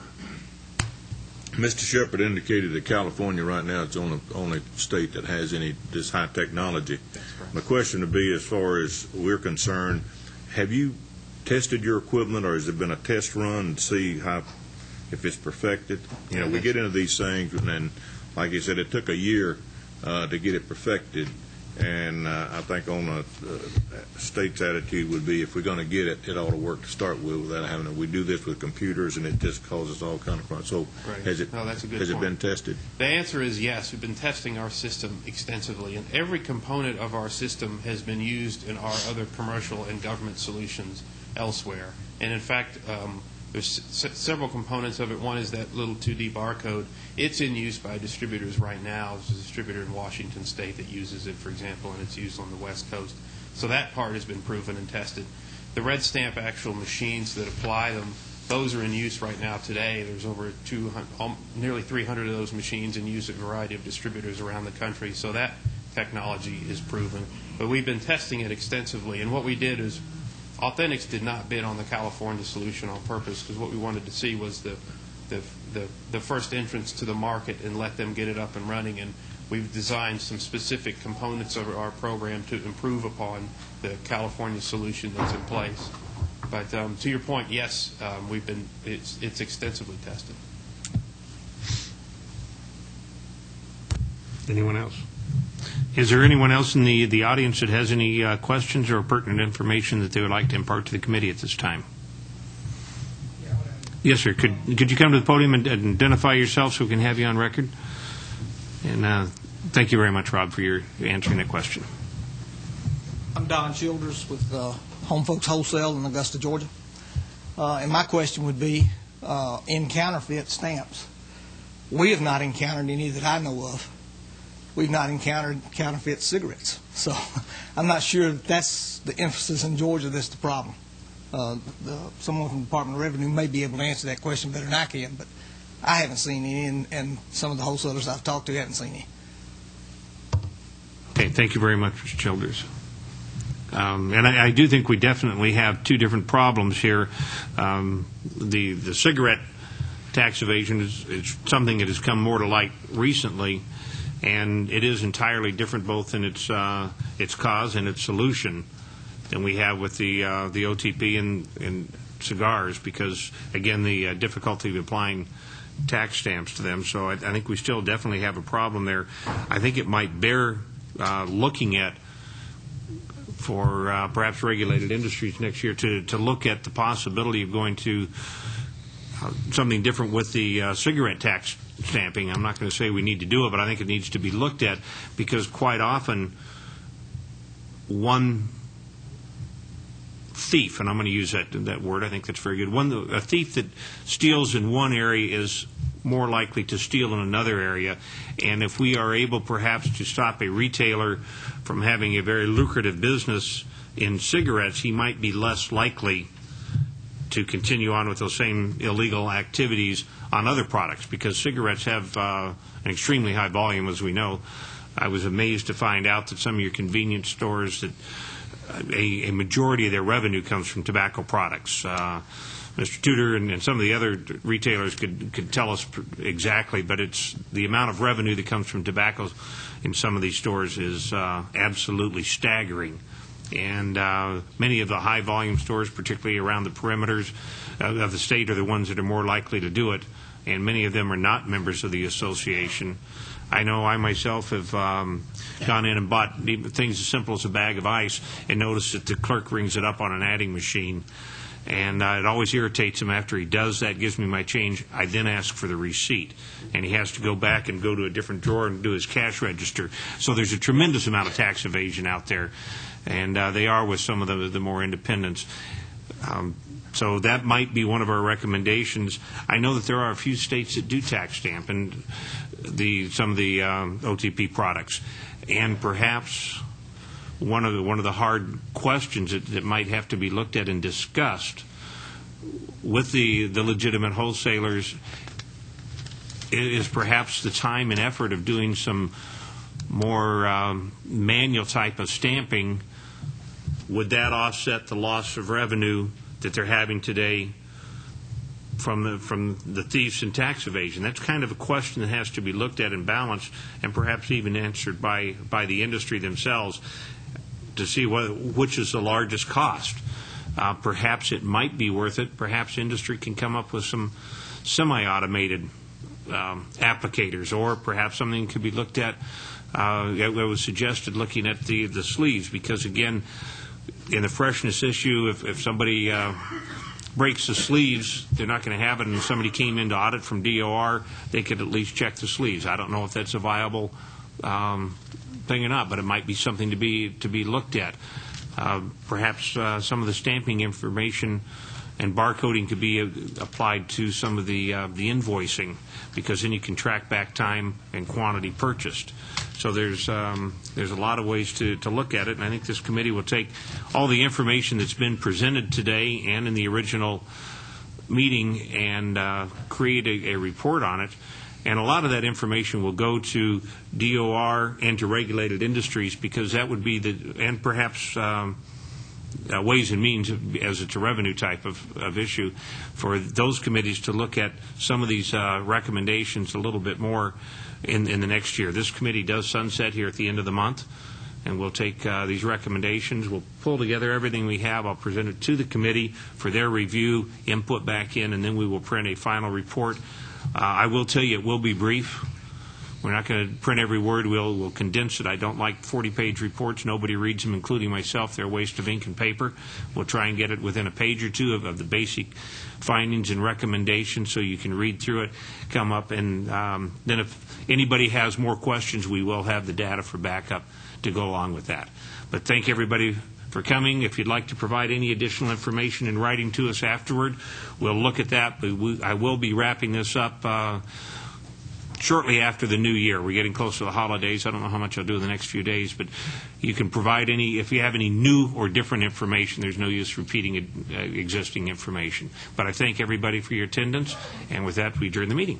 Mr. Shepard indicated that California right now is the only state that has this high technology. My question would be, as far as we're concerned, have you tested your equipment, or has there been a test run to see if it's perfected? We get into these things, and then, like you said, it took a year to get it perfected. And I think on a state's attitude would be, if we're going to get it, it ought to work to start with without having to. We do this with computers, and it just causes all kind of problems. So right. has it been tested? The answer is yes. We've been testing our system extensively, and every component of our system has been used in our other commercial and government solutions elsewhere. And in fact, there's several components of it. One is that little 2D barcode. It's in use by distributors right now. There's a distributor in Washington State that uses it, for example, and it's used on the West Coast. So that part has been proven and tested. The red stamp actual machines that apply them, those are in use right now today. There's over nearly 300 of those machines in use at a variety of distributors around the country. So that technology is proven. But we've been testing it extensively, and what we did is Authentics did not bid on the California solution on purpose, because what we wanted to see was the first entrance to the market and let them get it up and running. And we've designed some specific components of our program to improve upon the California solution that's in place. But to your point, yes, it's extensively tested. Anyone else? Is there anyone else in the audience that has any questions or pertinent information that they would like to impart to the committee at this time? Yes, sir. Could you come to the podium and identify yourself so we can have you on record? And thank you very much, Rob, for your answering that question. I'm Don Childers with Home Folks Wholesale in Augusta, Georgia. And my question would be, in counterfeit stamps, we have not encountered any that I know of. We've not encountered counterfeit cigarettes. So I'm not sure that's the emphasis in Georgia that's the problem. Someone from the Department of Revenue may be able to answer that question better than I can, but I haven't seen any, and some of the wholesalers I've talked to haven't seen any. Okay, thank you very much, Mr. Childers. And I do think we definitely have two different problems here. The cigarette tax evasion is something that has come more to light recently, and it is entirely different both in its cause and its solution than we have with the OTP and cigars, because, again, the difficulty of applying tax stamps to them. So I think we still definitely have a problem there. I think it might bear looking at for perhaps regulated industries next year to look at the possibility of going to something different with the cigarette tax stamping. I'm not going to say we need to do it, but I think it needs to be looked at, because quite often one thief, and I'm going to use that word, I think that's very good, a thief that steals in one area is more likely to steal in another area. And if we are able perhaps to stop a retailer from having a very lucrative business in cigarettes, he might be less likely to continue on with those same illegal activities on other products, because cigarettes have an extremely high volume, as we know. I was amazed to find out that some of your convenience stores that a majority of their revenue comes from tobacco products. Mr. Tudor and some of the other retailers could tell us exactly, but it's the amount of revenue that comes from tobacco in some of these stores is absolutely staggering. And many of the high-volume stores, particularly around the perimeters of the state, are the ones that are more likely to do it, and many of them are not members of the association. I know I myself have gone in and bought things as simple as a bag of ice and noticed that the clerk rings it up on an adding machine. And it always irritates him after he does that, gives me my change. I then ask for the receipt. And he has to go back and go to a different drawer and do his cash register. So there's a tremendous amount of tax evasion out there. And they are with some of the more independents. So that might be one of our recommendations. I know that there are a few states that do tax stamp and some of the OTP products. And perhaps one of the hard questions that might have to be looked at and discussed with the legitimate wholesalers is perhaps the time and effort of doing some more manual type of stamping. Would that offset the loss of revenue that they're having today from the thieves and tax evasion? That's kind of a question that has to be looked at and balanced, and perhaps even answered by the industry themselves to see which is the largest cost. Perhaps it might be worth it. Perhaps industry can come up with some semi-automated applicators, or perhaps something could be looked at. It was suggested looking at the sleeves, because again, in the freshness issue, if somebody breaks the sleeves, they're not going to have it, and if somebody came in to audit from DOR, they could at least check the sleeves. I don't know if that's a viable thing or not, but it might be something to be looked at. Perhaps some of the stamping information and barcoding could be applied to some of the invoicing, because then you can track back time and quantity purchased. So there's a lot of ways to look at it, and I think this committee will take all the information that's been presented today and in the original meeting and create a report on it. And a lot of that information will go to DOR and to regulated industries, because that would be and perhaps Ways and Means, as it's a revenue type of issue, for those committees to look at some of these recommendations a little bit more in the next year. This committee does sunset here at the end of the month, and we'll take these recommendations. We'll pull together everything we have. I'll present it to the committee for their review, input back in, and then we will print a final report. I will tell you, it will be brief. We're not going to print every word. We'll condense it. I don't like 40-page reports. Nobody reads them, including myself. They're a waste of ink and paper. We'll try and get it within a page or two of the basic findings and recommendations, so you can read through it, come up, and then if anybody has more questions, we will have the data for backup to go along with that. But thank everybody for coming. If you'd like to provide any additional information in writing to us afterward, we'll look at that. But I will be wrapping this up shortly after the new year. We're getting close to the holidays. I don't know how much I'll do in the next few days, but you can provide if you have any new or different information. There's no use repeating existing information. But I thank everybody for your attendance, and with that, we adjourn the meeting.